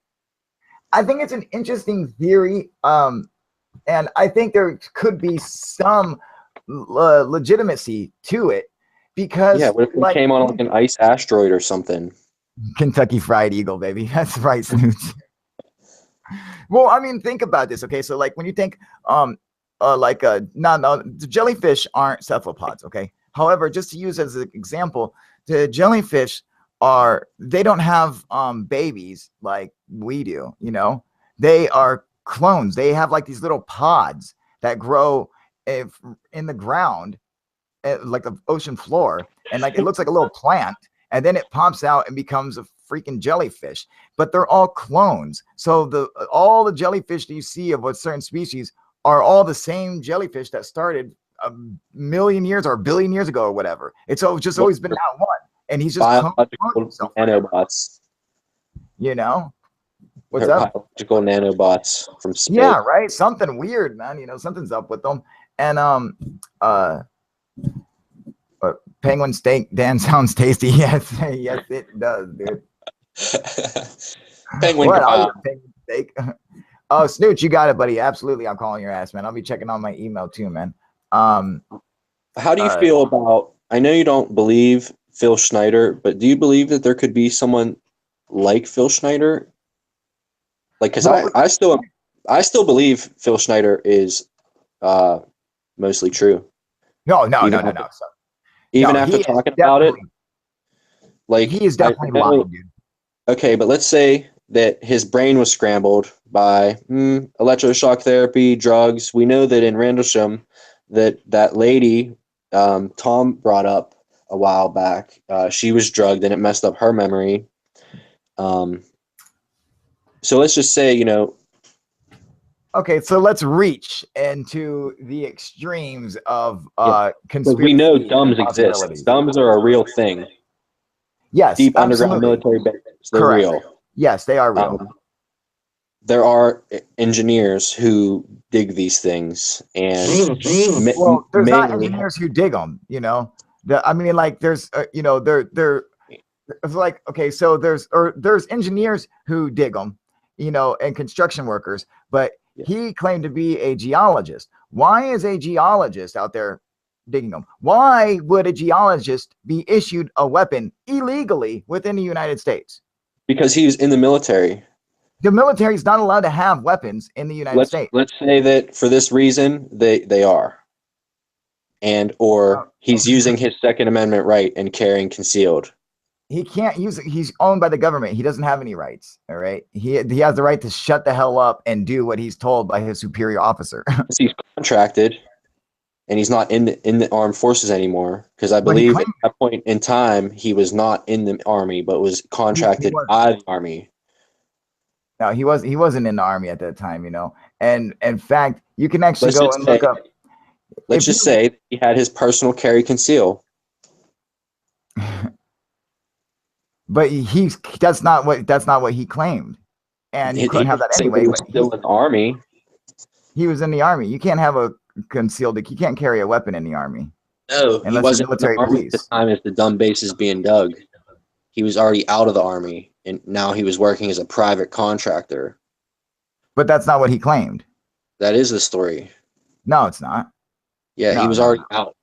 I think it's an interesting theory, and I think there could be some legitimacy to it Yeah, because, what if we like, came on like an ice asteroid or something? Kentucky Fried Eagle, baby. That's right, Snoots. Well, I mean, think about this. Okay, so like when you think, like no, the jellyfish aren't cephalopods. Okay, however, just to use as an example, the jellyfish they don't have babies like we do. They are clones. They have like these little pods that grow in the ground, like the ocean floor, and like it looks like a little plant, and then it pops out and becomes a freaking jellyfish. But they're all clones. So all the jellyfish that you see of what certain species are all the same jellyfish that started a million years or a billion years ago or whatever. It's just always been that one, and he's just cloned Biological himself. nanobots. What's They're up? biological nanobots from space. Yeah, right. Something weird, man. Something's up with them. And uh penguin steak, Dan, sounds tasty. Yes, yes, it does, dude. Penguin What? I'll eat grab. a penguin steak. Oh, Snooch, you got it, buddy. Absolutely, I'm calling your ass, man. I'll be checking on my email too, man. How do you Uh, feel about? I know you don't believe Phil Schneider, but do you believe that there could be someone like Phil Schneider? Like, because well, I still believe Phil Schneider is mostly true. no, no, no, Even no, after, no. So, even no, after talking about it, he like is I definitely know. lying, dude. Okay, but let's say that his brain was scrambled by electroshock therapy, drugs. We know that in Rendlesham, that lady Tom brought up a while back, she was drugged and it messed up her memory. So let's just say, Okay, so let's reach into the extremes of yeah, because we know conspiracy and dumbs exist. possibilities. Dumbs are a real thing. Yes, Deep underground absolutely. military bases, they're Correct. real. Yes, they are real. There are engineers who dig these things and Well, there's not mainly engineers who dig them, I mean, like, there's, it's like, okay, so there's engineers who dig them, and construction workers, but yeah, he claimed to be a geologist. Why is a geologist out there digging them? Why would a geologist be issued a weapon illegally within the United States? because he was in the military. The military is not allowed to have weapons in the United States. Let's say that for this reason they are. and or he's using his Second Amendment right and carrying concealed. He can't use it. He's owned by the government. He doesn't have any rights. All right. He has the right to shut the hell up and do what he's told by his superior officer. He's contracted, and he's not in the armed forces anymore, because I But he believe at claimed that point in time he was not in the army, but was contracted by the army. No, he wasn't in the army at that time, you know. And in fact, you can actually Let's go just and say- look up. Let's just say he had his personal carry conceal. But that's not what he claimed, and you couldn't have that anyway. He was still in the army. He was in the army. You can't have a concealed. You can't carry a weapon in the army. No, he Unless wasn't you're military in the army police. at the time as the dumb base is being dug. He was already out of the army, and now he was working as a private contractor. But that's not what he claimed. That is the story. No, it's not. Yeah, No, he was no, already out.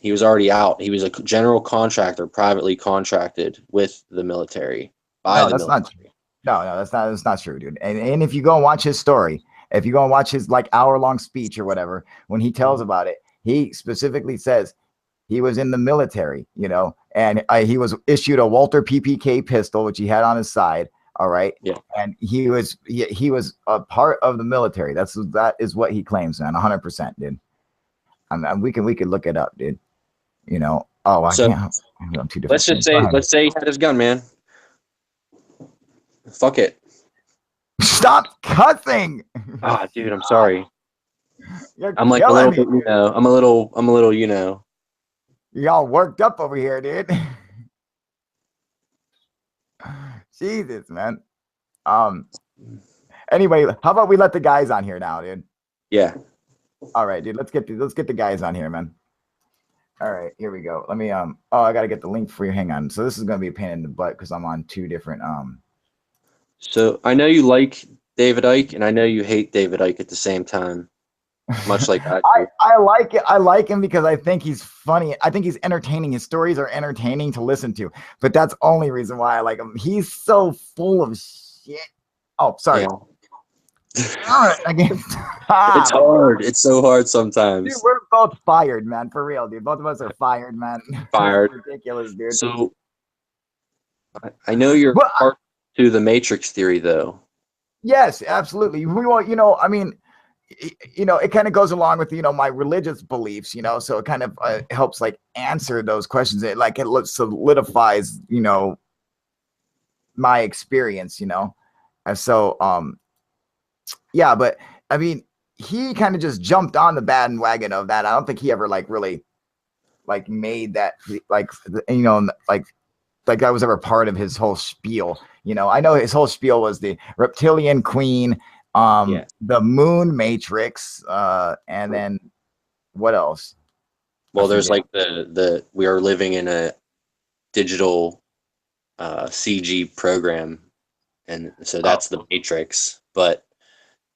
He was already out. He was a general contractor, privately contracted with the military by No, the that's not military. No, that's not true, dude. And if you go and watch his story, if you go and watch his like hour-long speech or whatever, when he tells about it, he specifically says he was in the military, you know, and he was issued a Walter PPK pistol, which he had on his side. All right. Yeah. And he was a part of the military. That is what he claims, man. 100%, dude. We can look it up, dude. You know. Oh, I So, can't. I'm two different. Let's just say, he had his gun, man. Fuck it. Stop cussing. Ah, dude, I'm sorry. You're I'm like a killing little me, bit, I'm a little, you know. You're all worked up over here, dude. Jesus, man. Anyway, how about we let the guys on here now, dude? Yeah. All right, dude. Let's get the guys on here, man. All right, here we go. Let me oh, I gotta get the link for you. Hang on. So this is gonna be a pain in the butt because I'm on two different So I know you like David Icke, and I know you hate David Icke at the same time, much like I do. I like it. I like him because I think he's funny. I think he's entertaining. His stories are entertaining to listen to. But that's the only reason why I like him. He's so full of shit. Oh, sorry. Yeah. All right, It's hard. It's so hard sometimes. Dude, we're both fired, man. For real, dude. Both of us are fired, man. Fired. Ridiculous, dude. So I know you're part to the Matrix theory, though. Yes, absolutely. We want, you know, I mean, you know, it kind of goes along with, you know, my religious beliefs, you know, so it kind of helps like answer those questions. It solidifies, you know, my experience, you know. And so, yeah, but I mean, he kind of just jumped on the bandwagon of that. I don't think he ever like really like made that like, you know, like that was ever part of his whole spiel. You know, I know his whole spiel was the reptilian queen, the moon matrix, and then what else? Well, there's like we are living in a digital CG program, and so that's the Matrix. But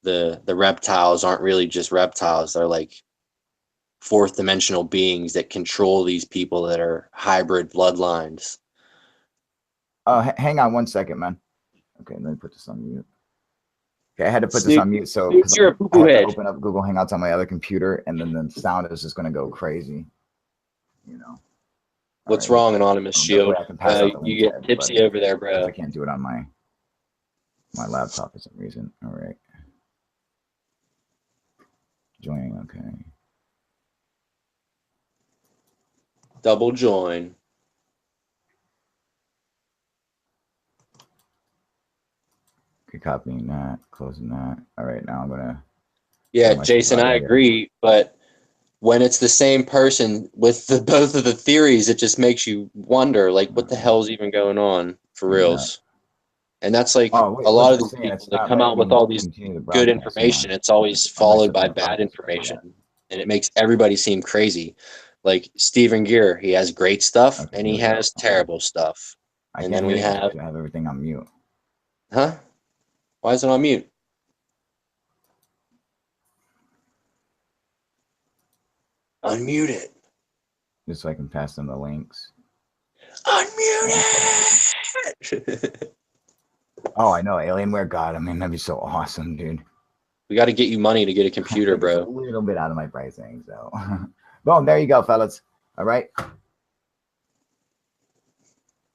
the reptiles aren't really just reptiles. They're like fourth dimensional beings that control these people that are hybrid bloodlines. Hang on 1 second, man. Okay, let me put this on mute. Okay, I had to put this on mute so you're a I have head. to open up Google Hangouts on my other computer, and then the sound is just going to go crazy. You know. What's wrong, Anonymous Shield? You get tipsy over there, bro. I can't do it on my laptop for some reason. All right. Joining. Okay. Double join. Okay, copying that, closing that. All right, now I'm gonna. Yeah, Jason, I agree, but when it's the same person with both of the theories, it just makes you wonder, like, what the hell's even going on for reals? And that's like a lot of these people that come out with all these good information. It's always followed by bad information, and it makes everybody seem crazy. Like Stephen Gear, he has great stuff and he has terrible stuff. And then we have everything on mute. Huh? Why is it on mute? Unmute it. Just so I can pass them the links. Unmute it! Oh, I know. Alienware. God, I mean, that'd be so awesome, dude. We got to get you money to get a computer, bro. A little bit out of my pricing, so. Boom, there you go, fellas. All right.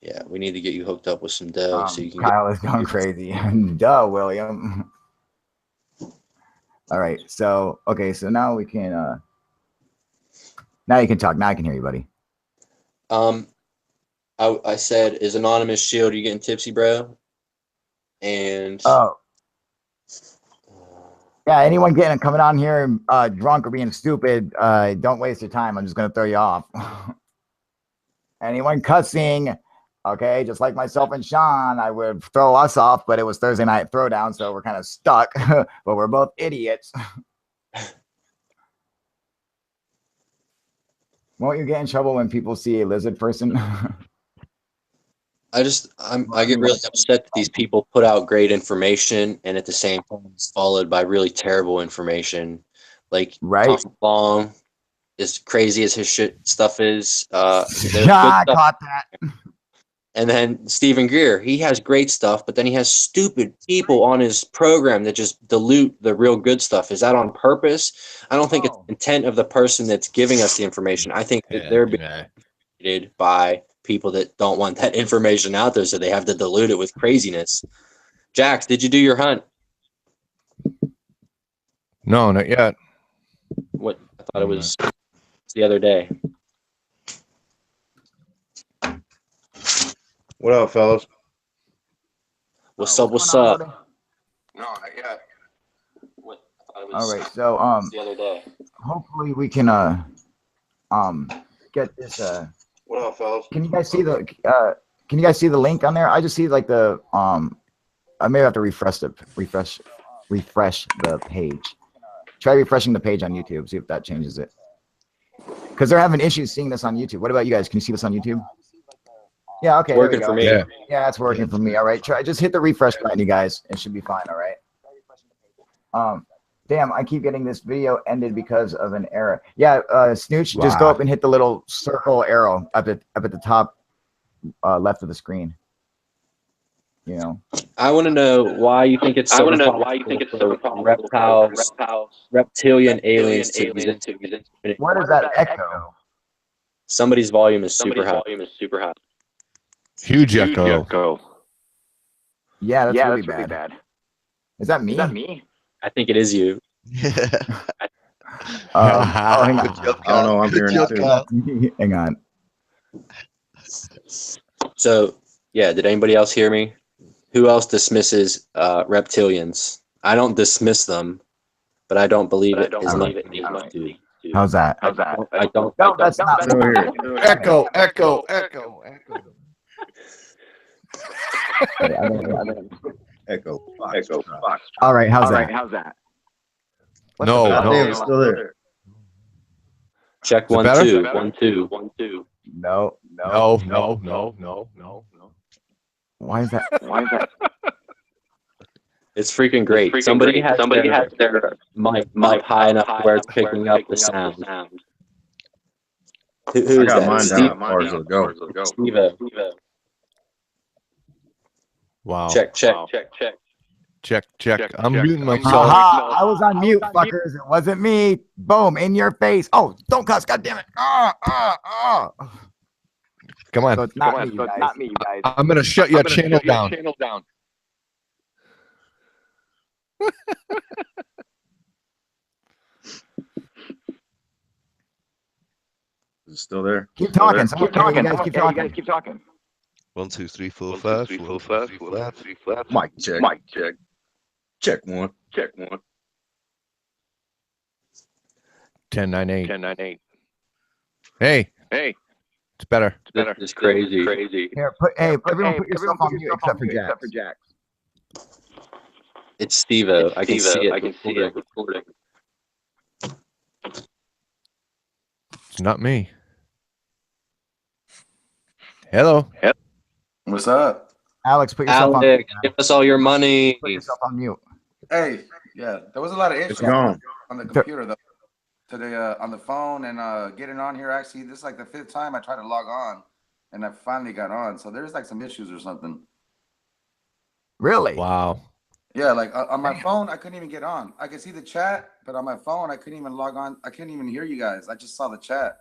Yeah, we need to get you hooked up with some dough so you can Kyle is going crazy. Duh, William. All right. So, okay. So now we can, now you can talk. Now I can hear you, buddy. I said, is Anonymous Shield, are you getting tipsy, bro? And Oh, yeah. Anyone coming on here drunk or being stupid, don't waste your time. I'm just going to throw you off. Anyone cussing, okay, just like myself and Sean, I would throw us off, but it was Thursday night throwdown, so we're kind of stuck, but we're both idiots. Won't you get in trouble when people see a lizard person? I get really upset that these people put out great information and at the same time it's followed by really terrible information. Like Right. Tom Long, as crazy as his stuff is, I caught that. And then Stephen Greer, he has great stuff, but then he has stupid people on his program that just dilute the real good stuff. Is that on purpose? I don't think it's the intent of the person that's giving us the information. I think that they're being manipulated by people that don't want that information out there, so they have to dilute it with craziness. Jax, did you do your hunt? No, not yet. What? I thought it was the other day. What up, fellas? What's up? What's up? No, not yet. What? I thought it was All right, so the other day. hopefully we can get this What up, fellas? can you guys see the link on there? I just see like the I may have to refresh the page. Try refreshing the page on YouTube, see if that changes it. Because they're having issues seeing this on YouTube. What about you guys? Can you see this on YouTube? Yeah, okay. It's working for me. Yeah, it's working for me. All right. Just hit the refresh button, you guys. It should be fine. All right. Damn, I keep getting this video ended because of an error. Yeah, Snooch, just go up and hit the little circle arrow up at the top left of the screen. You know. I want to know why you think it's so reptilian aliens to use it. What is that echo? Somebody's volume is super high. Huge echo. Yeah, that's really bad. Is that me? I think it is you. Hang on. I don't know. I'm hearing it too. Hang on. So, yeah, did anybody else hear me? Who else dismisses reptilians? I don't dismiss them, but I don't believe it as much as you do. How's that? I don't. No, that's not. Echo. Echo. All right, how's that? No, it's still there. Check Is it 1 better? 2 1 2 1 2. No. Why is that? It's freaking great. Somebody has their mic high enough where it's picking up the sound. Who is that? Mine Steve? down hours ago. Steve-O. Wow. Check. Check. I'm muting myself. Aha, I was on mute, fuckers. It wasn't me. Boom, in your face. Oh, don't cuss. God damn it. Come on. So it's not me, you guys. I'm gonna shut your channel down. Is it still there? Keep talking. Keep talking. Keep talking. 1, 2, 3, 4, 5. Mic check. Check one. 10, 9, 8. Hey. It's better. This is crazy. Here, everyone put yourself on mute except for Jack. It's Steve-O. I can see it recording. It's not me. Hello. What's up? Alex, put yourself on Alex, mute. give us all your money. Put yourself on mute. Hey, yeah, there was a lot of It's issues gone. on the computer though. Today on the phone and getting on here. Actually, this is like the 5th time I tried to log on, and I finally got on. So there's like some issues or something. Really? Wow. Yeah, like on my phone, I couldn't even get on. I could see the chat, but on my phone, I couldn't even log on. I couldn't even hear you guys. I just saw the chat.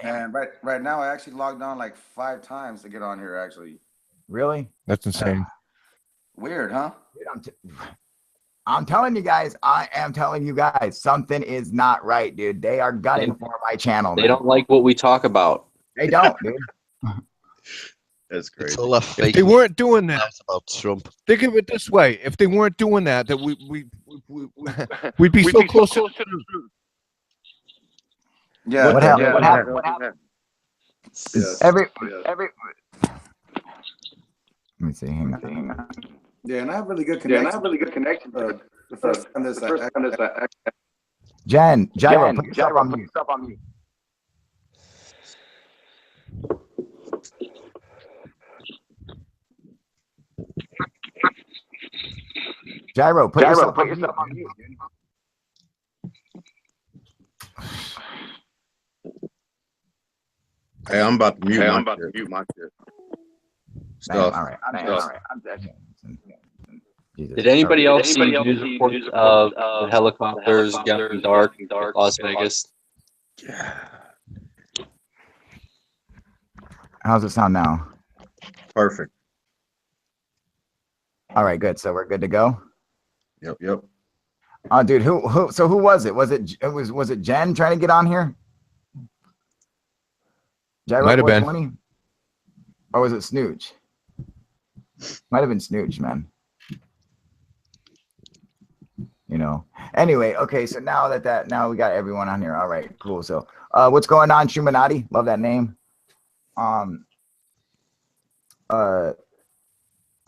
And right now, I actually logged on like 5 times to get on here. Actually, Really? That's insane. weird, huh? Dude, I'm telling you guys, I am telling you guys, something is not right, dude. They are gunning for my channel. They don't like what we talk about. They don't, dude. That's It's crazy. all a If fake they weren't doing that, news about Trump. think of it this way: if they weren't doing that, we'd be so close to the truth. Yeah. What happened? What happened? Every. Let me see. Hang on. Yeah, and I have really good connection. The first time this, Jen, Gyro, put yourself on mute. Gyro, put yourself on mute. Hey, I'm about to mute my shit. All right. I'm Jesus. Did anybody else see news reports of the helicopters going dark in Las Vegas? How's it sound now? Perfect. All right, good. So we're good to go. Yep. Oh, dude, who was it? Was it Jen trying to get on here? Gyro Might have been. 420? Or was it Snooch? Might have been Snooch, man. You know. Anyway, okay, so now now we got everyone on here. All right, cool. So what's going on, Shumanati? Love that name. All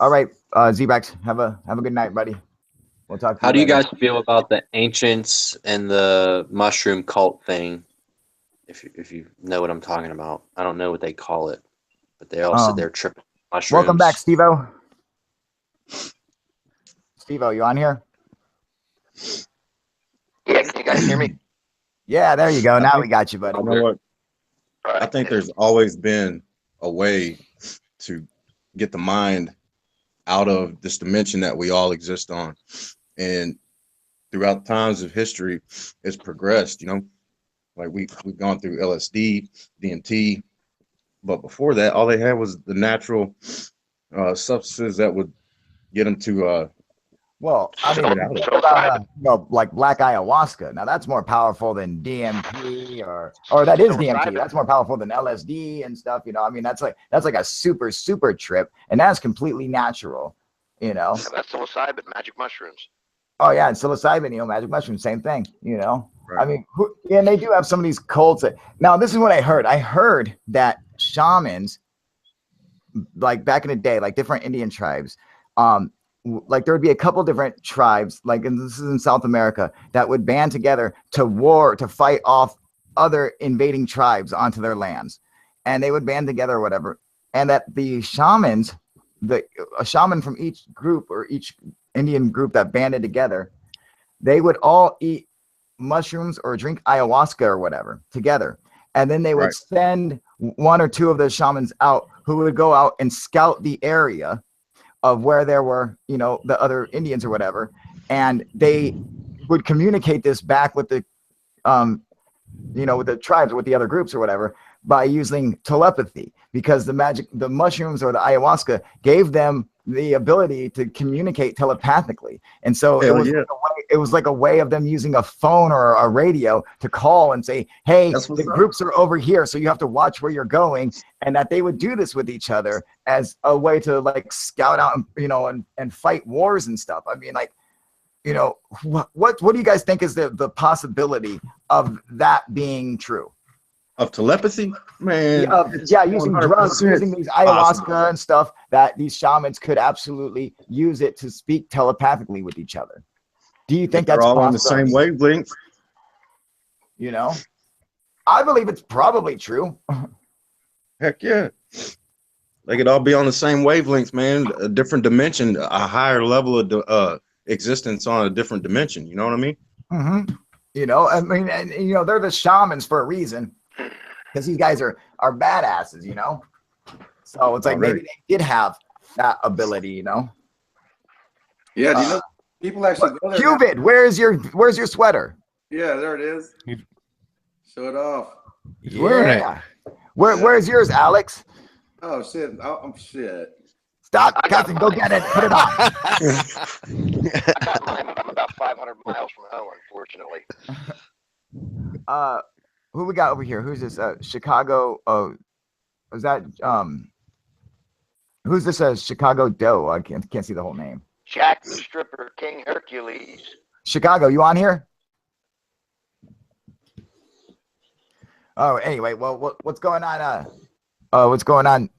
right, Z-Rex, have a good night, buddy. We'll talk to you How do you later. guys feel about the ancients and the mushroom cult thing? If you know what I'm talking about. I don't know what they call it, but they all said they're tripping mushrooms. Welcome back, Steve-O. Steve-O, you on here? Yeah, can you guys hear me? Yeah, there you go. Now we got you, buddy. You know what? I think there's always been a way to get the mind out of this dimension that we all exist on. And throughout times of history, it's progressed, you know, like we've gone through LSD, DMT, but before that, all they had was the natural substances that would get them to Well, I mean, think about like black ayahuasca. Now that's more powerful than DMT or that is DMT. That's more powerful than LSD and stuff. You know, I mean, that's like a super trip, and that's completely natural. You know, Yeah, that's psilocybin, magic mushrooms. oh yeah, and psilocybin, you know, magic mushroom, same thing. You know, Right. I mean, and they do have some of these cults. Now, this is what I heard. I heard that shamans, like back in the day, like different Indian tribes, like there would be a couple different tribes, like, and this is in South America, that would band together to fight off other invading tribes onto their lands, and they would band together or whatever, and that the shamans, a shaman from each group or each Indian group that banded together, they would all eat mushrooms or drink ayahuasca or whatever together, and then they would send one or two of the shamans out who would go out and scout the area of where there were, you know, the other Indians or whatever, and they would communicate this back with the, you know, with the tribes, with the other groups or whatever, by using telepathy, because the mushrooms or the ayahuasca gave them the ability to communicate telepathically, and so it was like a way of them using a phone or a radio to call and say, hey, the groups are over here, so you have to watch where you're going, and that they would do this with each other as a way to like scout out, you know, and fight wars and stuff. I mean, like, you know, what do you guys think is the possibility of that being true? Of telepathy, man. Using drugs, using these ayahuasca and stuff, that these shamans could absolutely use it to speak telepathically with each other. Do you think that's all possible? on the same wavelength? You know, I believe it's probably true. Heck yeah. They could all be on the same wavelength, man. A different dimension, a higher level of existence on a different dimension. You know what I mean? Mm-hmm. You know, I mean, and you know, they're the shamans for a reason, because these guys are badasses, you know. So it's like maybe they did have that ability, you know. Yeah, do you know people actually go there now? Cupid, where's your sweater? Yeah, there it is. You- Show it off. He's wearing it. Yeah. Where's yours, Alex? Oh shit! I'm shit. Stop I got cussing. Go mine. get it. Put it on. I got mine, but I'm about 500 miles from home, unfortunately. Who we got over here? Who's this? Chicago. Was that who's this? Chicago Doe. I can't see the whole name. Jack the Stripper, King Hercules. Chicago, you on here? Oh, anyway, well, what's going on? What's going on?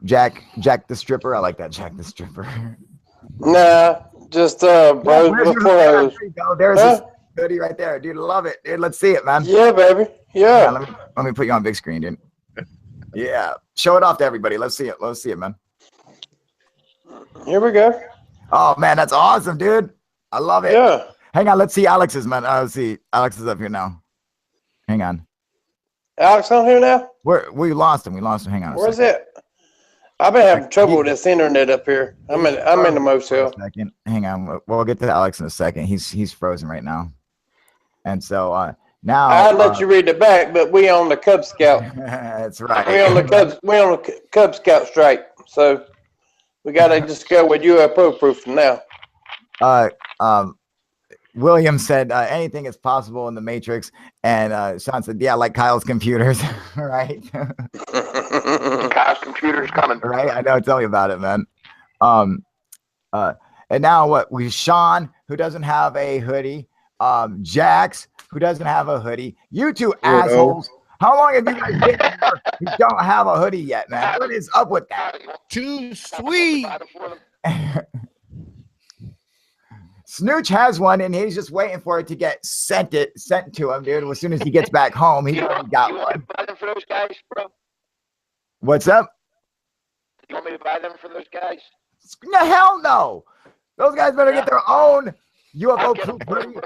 Jack the Stripper. I like that, Jack the Stripper. Nah, just bros Where's your before hoodie? those. There you go. There's this hoodie right there, dude. Love it, dude. Let's see it, man. Yeah, baby. Yeah, Yeah. let me put you on big screen, dude. Yeah, show it off to everybody. Let's see it. Let's see it, man. Here we go. Oh man, that's awesome, dude. I love it. Yeah. Hang on, let's see Alex's, man. Let's see. Alex is up here now. Hang on. Alex on here now? We lost him. Hang on. Where's it? I've been having trouble with this internet up here. I'm in the motel. Second. Hang on. We'll get to Alex in a second. He's frozen right now. And so now I'd let you read the back, but we on the Cub Scout. That's right. We on the Cub Scout strike. So we gotta just go with UFO proof now. William said anything is possible in the Matrix, and Sean said, "Yeah, like Kyle's computers, right? Kyle's computer's coming. Right? I know. Tell me about it, man." And now what? We Sean, who doesn't have a hoodie, Jax, who doesn't have a hoodie. You two assholes. How long have you guys been here who don't have a hoodie yet, man? What is up with that? Too sweet. Snooch has one, and he's just waiting for it to get sent to him, dude. As soon as he gets back home, he already got You want me one. to buy them for those guys, bro? What's up? You want me to buy them for those guys? No, hell no. Those guys better get their own UFO proof hoodie.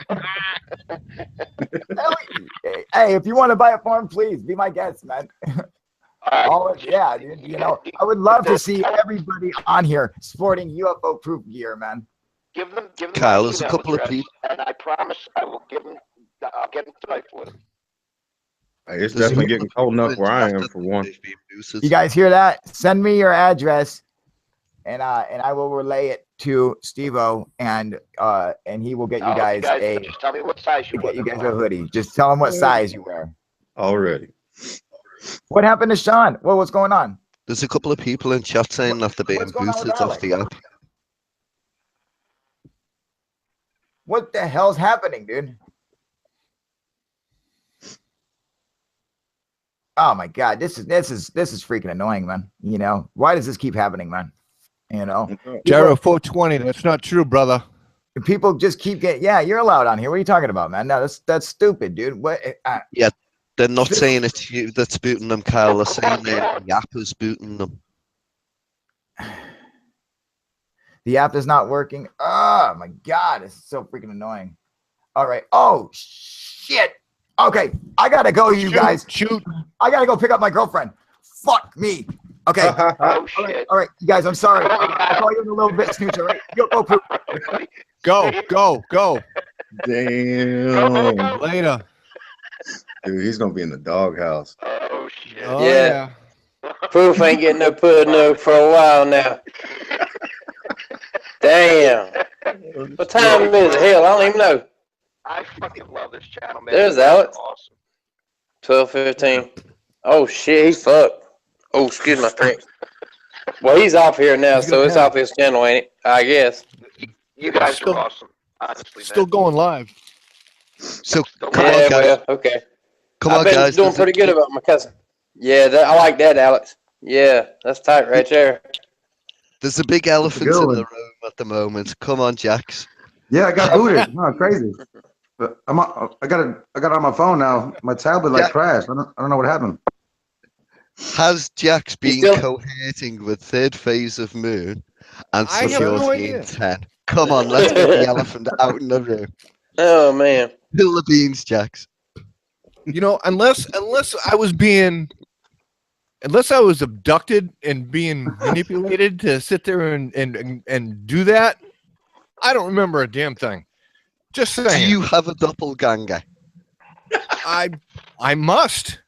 Hey, if you want to buy it for him, please be my guest, man. Yeah, dude, you know, I would love to see everybody on here sporting UFO proof gear, man. Give them Kyle, my there's a email couple of address, people- and I promise I will give them. I'll get them tonight for them. Hey, it's definitely getting cold enough where I am for one. You guys hear that? Send me your address, and I will relay it to Steve-O, and he will get you guys Just tell me what size you want. a hoodie. Just tell him what size you wear. Already. What happened to Sean? Well, what's going on? There's a couple of people in chat saying that they're being What's going on with booted off the app. What the hell's happening, dude? Oh my god, this is freaking annoying, man. You know, why does this keep happening, man? You know, Jaro 420. That's not true, brother. people just keep getting. Yeah, you're allowed on here. What are you talking about, man? No, that's stupid, dude. What? They're not saying it's you that's booting them, Kyle. They're saying the app is booting them. The app is not working. Oh my god, it's so freaking annoying. All right. Oh shit. Okay, I gotta go, you guys. Shoot. I gotta go pick up my girlfriend. Fuck me. Okay. Oh shit! All right, you guys. I'm sorry. I'll call you in a little bit, Snooch. All right. Go poop. Go. Damn. Later. Dude, he's gonna be in the doghouse. Oh shit! Oh, Yeah. Proof ain't getting no pudding up for a while now. Damn. What time is it? Hell, I don't even know. I fucking love this channel, man. There's You guys are Alex. Awesome. 12:15. Oh shit, he fucked. Oh, excuse my drink. Well, he's off here now, so it's off his channel, ain't it? I guess. You guys Still- are awesome. Honestly, Still man. going live. So come Yeah, on, guys. well, okay. Come I've on, been guys. doing pretty good about my cousin. Yeah, I like that, Alex. Yeah, that's tight right there. There's a big elephant in Good. the room at the moment. Come on, Jax. Yeah, I got booted. No, crazy. But I got it on my phone now. My tablet Yeah. crashed. I don't know what happened. Has Jax been still- cohabiting with third phase of Moon and I have no Security idea. 10? Come on, let's get the elephant out in the room. Oh man. Spill the beans, Jax. You know, unless I was abducted and being manipulated to sit there and do that, I don't remember a damn thing. Just Do saying. you have a doppelganger? I must.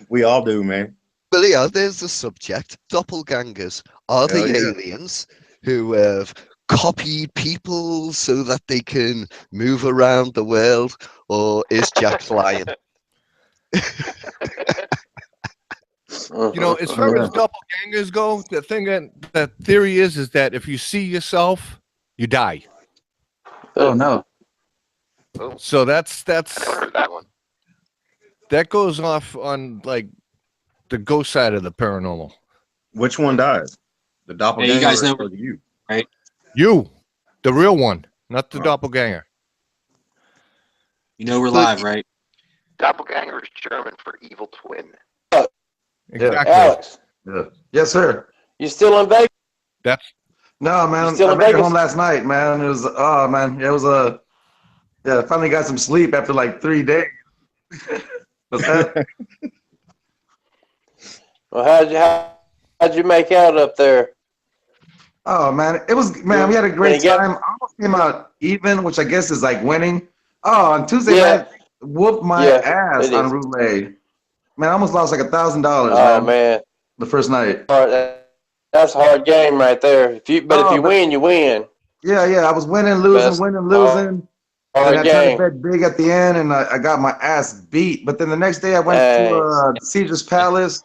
We all do, man. Well, yeah, there's the subject. Doppelgangers. Are they Hell yeah. aliens who have copied people so that they can move around the world, or is Jack flying? You know, as far as doppelgangers go, the thing that theory is that if you see yourself, you die. Oh no. So that's Heard that one. that goes off on like the ghost side of the paranormal. Which one dies? The doppelganger you guys know- or you? You, the real one, not the doppelganger. You know we're But- live, right? Doppelganger is German for evil twin. Exactly. Alex, Yeah. Yes, sir. you still in Vegas? That's No, man. You still I in made it Vegas? home last night, man. It was it was yeah, I finally got some sleep after like 3 days. What's that? Well, how'd you make out up there? Oh man, it was we had a great Yeah. time. I almost came out even, which I guess is like winning. Oh, on Tuesday Yeah. night, whooped my Yeah, ass it on is. roulette. Man, I almost lost like $1,000, Oh man. man, The first night. that's a hard game right there. If you win, you win. Yeah, I was winning, losing, Best- winning, losing. Hard And I tried to game. bet big at the end, and I got my ass beat. But then the next day, I went to Caesar's Palace,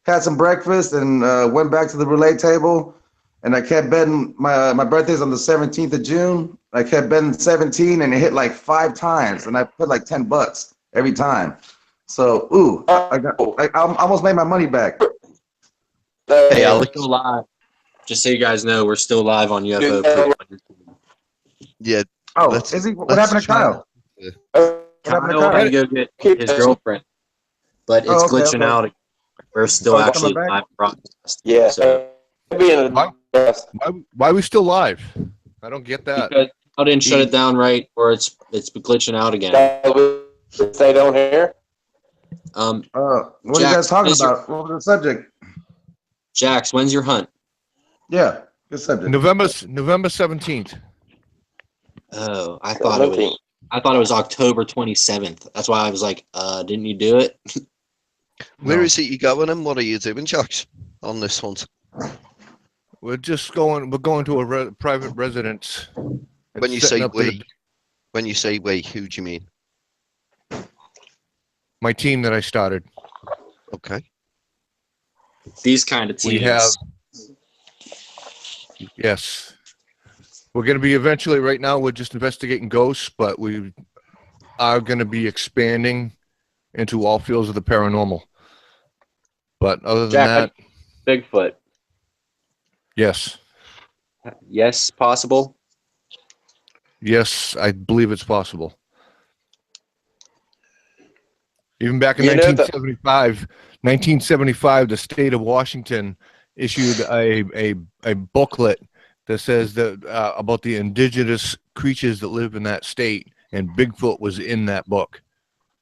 had some breakfast, and went back to the roulette table. And I kept betting. My birthday's on the 17th of June. I kept betting 17, and it hit like 5 times, and I put like $10 every time. So, I almost made my money back. Hey, We're Alex. still live. Just so you guys know, we're still live on UFO. Yeah. Oh, let's- is he? What let's happened to try- Kyle? What happened to Kyle had Kyle? to go get his girlfriend, but it's Oh, okay, glitching okay. out. We're still Oh, it's actually coming back? live broadcast. Yeah. So Being Why? Why are we still live? I don't get that. because I didn't shut it down right, or it's glitching out again. They don't hear. What are you Jack, guys talking is your- about? What was the subject? Jax, when's your hunt? Yeah, good subject. November 17th. Oh, I thought it was October 27th. That's why I was like, didn't you do it? Where No. is it you going, and what are you doing, Jacks, on this hunt? We're going to a private residence. When you Setting say up for the- we, who do you mean? my team that I started. Okay. These kind of teams. We have, yes. We're going to be eventually, right now, we're just investigating ghosts, but we are going to be expanding into all fields of the paranormal. But other than Jack, that, Bigfoot. yes. Yes, possible. Yes, I believe it's possible. Even back in You know that- 1975, the state of Washington issued a booklet that says that about the indigenous creatures that live in that state, and Bigfoot was in that book.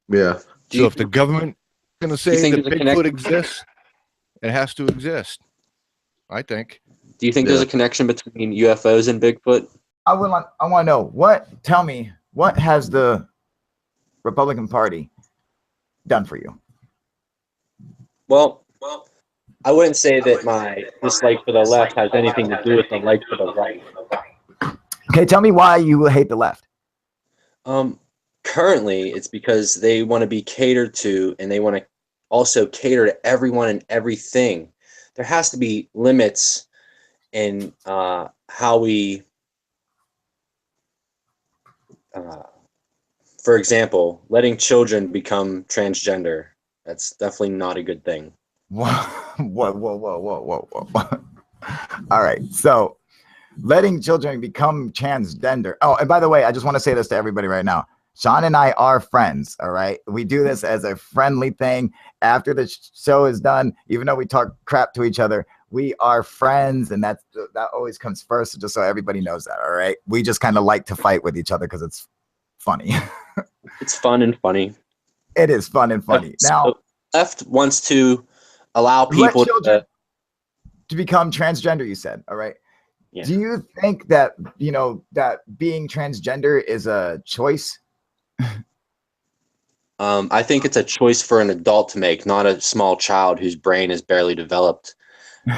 Yeah. So if the government is going to say think that there's a Bigfoot connection? exists, it has to exist. I think. Do you think there's a connection between UFOs and Bigfoot? I want to know tell me, what has the Republican Party done for you? Well, I wouldn't say that my dislike for the left has anything to do with the like for the right. Okay, tell me why you hate the left. Currently, it's because they want to be catered to, and they want to also cater to everyone and everything. There has to be limits in how we, for example, letting children become transgender. That's definitely not a good thing. Whoa. All right, so letting children become transgender. Oh, and by the way, I just want to say this to everybody right now. Sean and I are friends, all right? We do this as a friendly thing. After the show is done, even though we talk crap to each other, we are friends, and that always comes first, just so everybody knows that, all right? We just kind of like to fight with each other because it's funny. It's fun and funny. It is fun and funny. Now, So, left wants to allow let people children to. to become transgender, you said, all right? Yeah. Do you think that, that being transgender is a choice? I think it's a choice for an adult to make, not a small child whose brain is barely developed.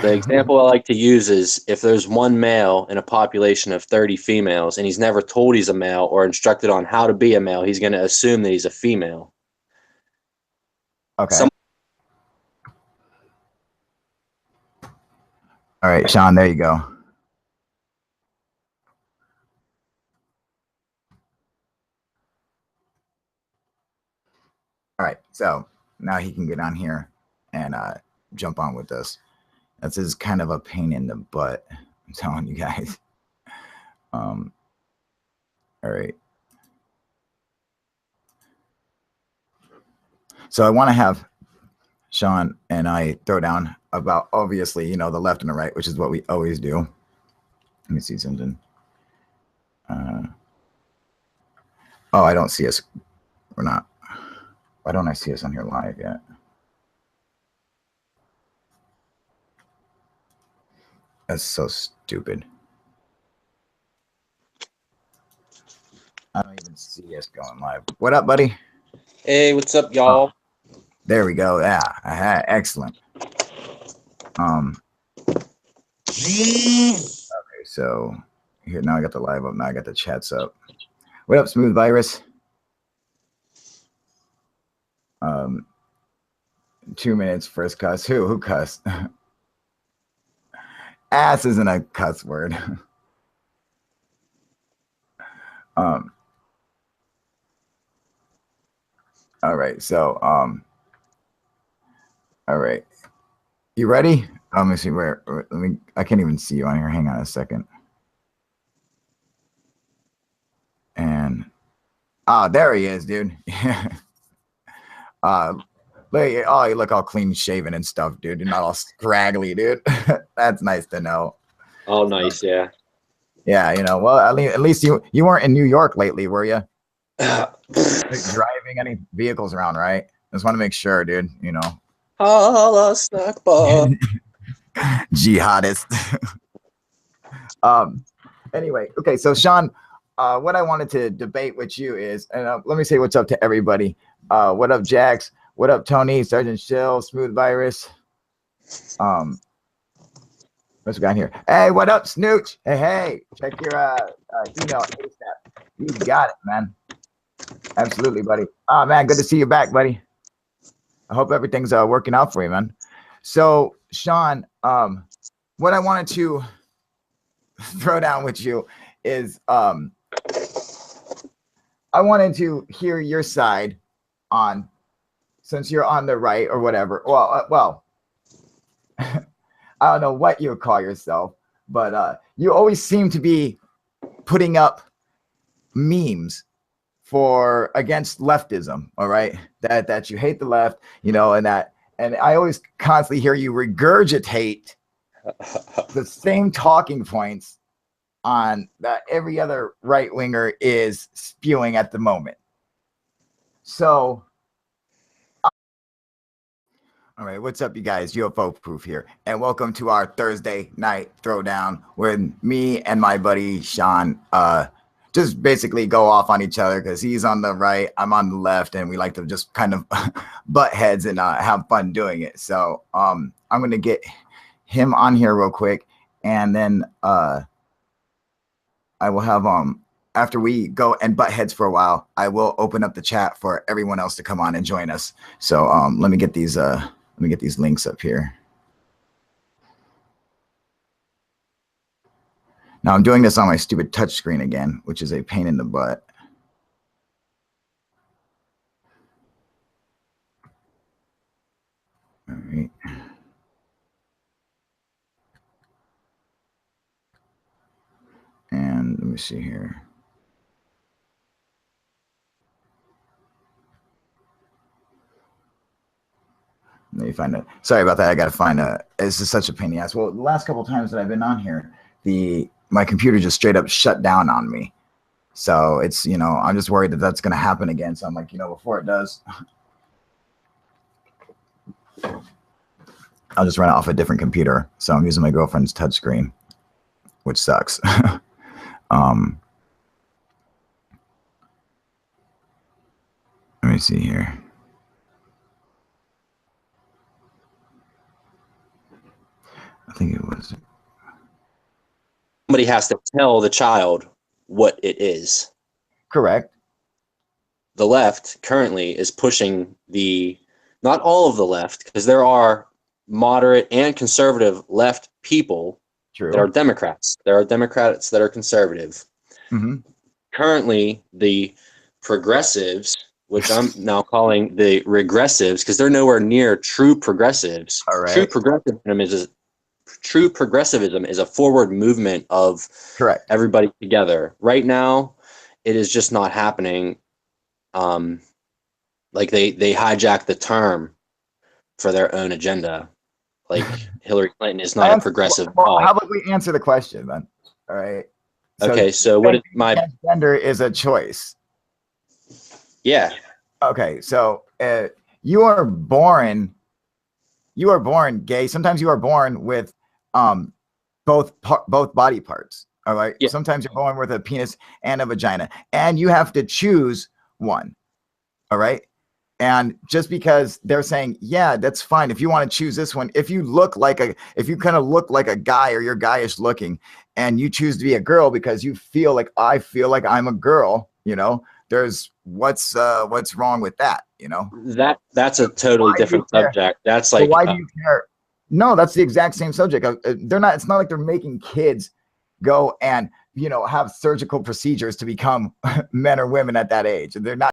The example I like to use is if there's one male in a population of 30 females and he's never told he's a male or instructed on how to be a male, he's going to assume that he's a female. Okay. All right, Sean, there you go. All right, so now he can get on here and jump on with us. This is kind of a pain in the butt, I'm telling you guys. All right. So I want to have Sean and I throw down about, obviously, the left and the right, which is what we always do. Let me see something. Oh, I don't see us. We're not. Why don't I see us on here live yet? That's so stupid. I don't even see us going live. What up, buddy? Hey, what's up, y'all? Oh, there we go. Yeah, excellent. Okay, so here now I got the live up. Now I got the chats up. What up, Smooth Virus? 2 minutes first cuss. Who cussed? Ass isn't a cuss word. All right, so all right, you ready? Let me see where. Let me. I can't even see you on here. Hang on a second. And there he is, dude. Look, oh, you look all clean shaven and stuff, dude. You're not all scraggly, dude. That's nice to know. Oh, nice, yeah. Yeah, well, at least you weren't in New York lately, were you? Driving any vehicles around, right? Just want to make sure, dude. Holla, snack bar. Jihadist. Anyway, okay, so Sean, what I wanted to debate with you is, and let me say what's up to everybody. What up, Jax? What up, Tony? Sergeant Shill, Smooth Virus. What's we got here? Hey, what up, Snooch? Hey, check your email ASAP. You got it, man. Absolutely, buddy. Oh man, good to see you back, buddy. I hope everything's working out for you, man. So, Sean, what I wanted to throw down with you is I wanted to hear your side on, since you're on the right or whatever. Well, I don't know what you call yourself, but you always seem to be putting up memes for against leftism. All right, that you hate the left, and I always constantly hear you regurgitate the same talking points on that every other right winger is spewing at the moment. So, all right, what's up, you guys? UFO Proof here, and welcome to our Thursday night throwdown, where me and my buddy Sean just basically go off on each other because he's on the right, I'm on the left, and we like to just kind of butt heads and have fun doing it. So I'm going to get him on here real quick, and then I will have after we go and butt heads for a while, I will open up the chat for everyone else to come on and join us. So let me get these links up here. Now I'm doing this on my stupid touch screen again, which is a pain in the butt. All right. And let me see here. Let me find it. Sorry about that. I got to find a. This is such a pain in the ass. Well, the last couple of times that I've been on here, my computer just straight up shut down on me. So it's, I'm just worried that that's going to happen again. So I'm like, before it does, I'll just run it off a different computer. So I'm using my girlfriend's touchscreen. which sucks. Let me see here. I think it was. Somebody has to tell the child what it is. Correct. The left currently is pushing not all of the left, because there are moderate and conservative left people True. that are Democrats. There are Democrats that are conservative. Mm-hmm. Currently, the progressives, which I'm now calling the regressives, because they're nowhere near true progressives. All right. True progressivism is a forward movement of Correct. everybody together. Right now, it is just not happening. Like they hijack the term for their own agenda. Like Hillary Clinton is not a progressive. Well, how about we answer the question then? All right. Okay, so what is my gender is a choice? Yeah. Okay, so you are born gay. Sometimes you are born with both body parts. All right. Yeah. Sometimes you're born with a penis and a vagina, and you have to choose one. All right. And just because they're saying, yeah, that's fine. If you want to choose this one, if you kind of look like a guy or you're guyish looking and you choose to be a girl because you feel like I feel like I'm a girl, you know, there's what's wrong with that, you know? That's a totally different subject. That's like, why do you care? No, that's the exact same subject. It's not like they're making kids go and, you know, have surgical procedures to become men or women at that age. They're not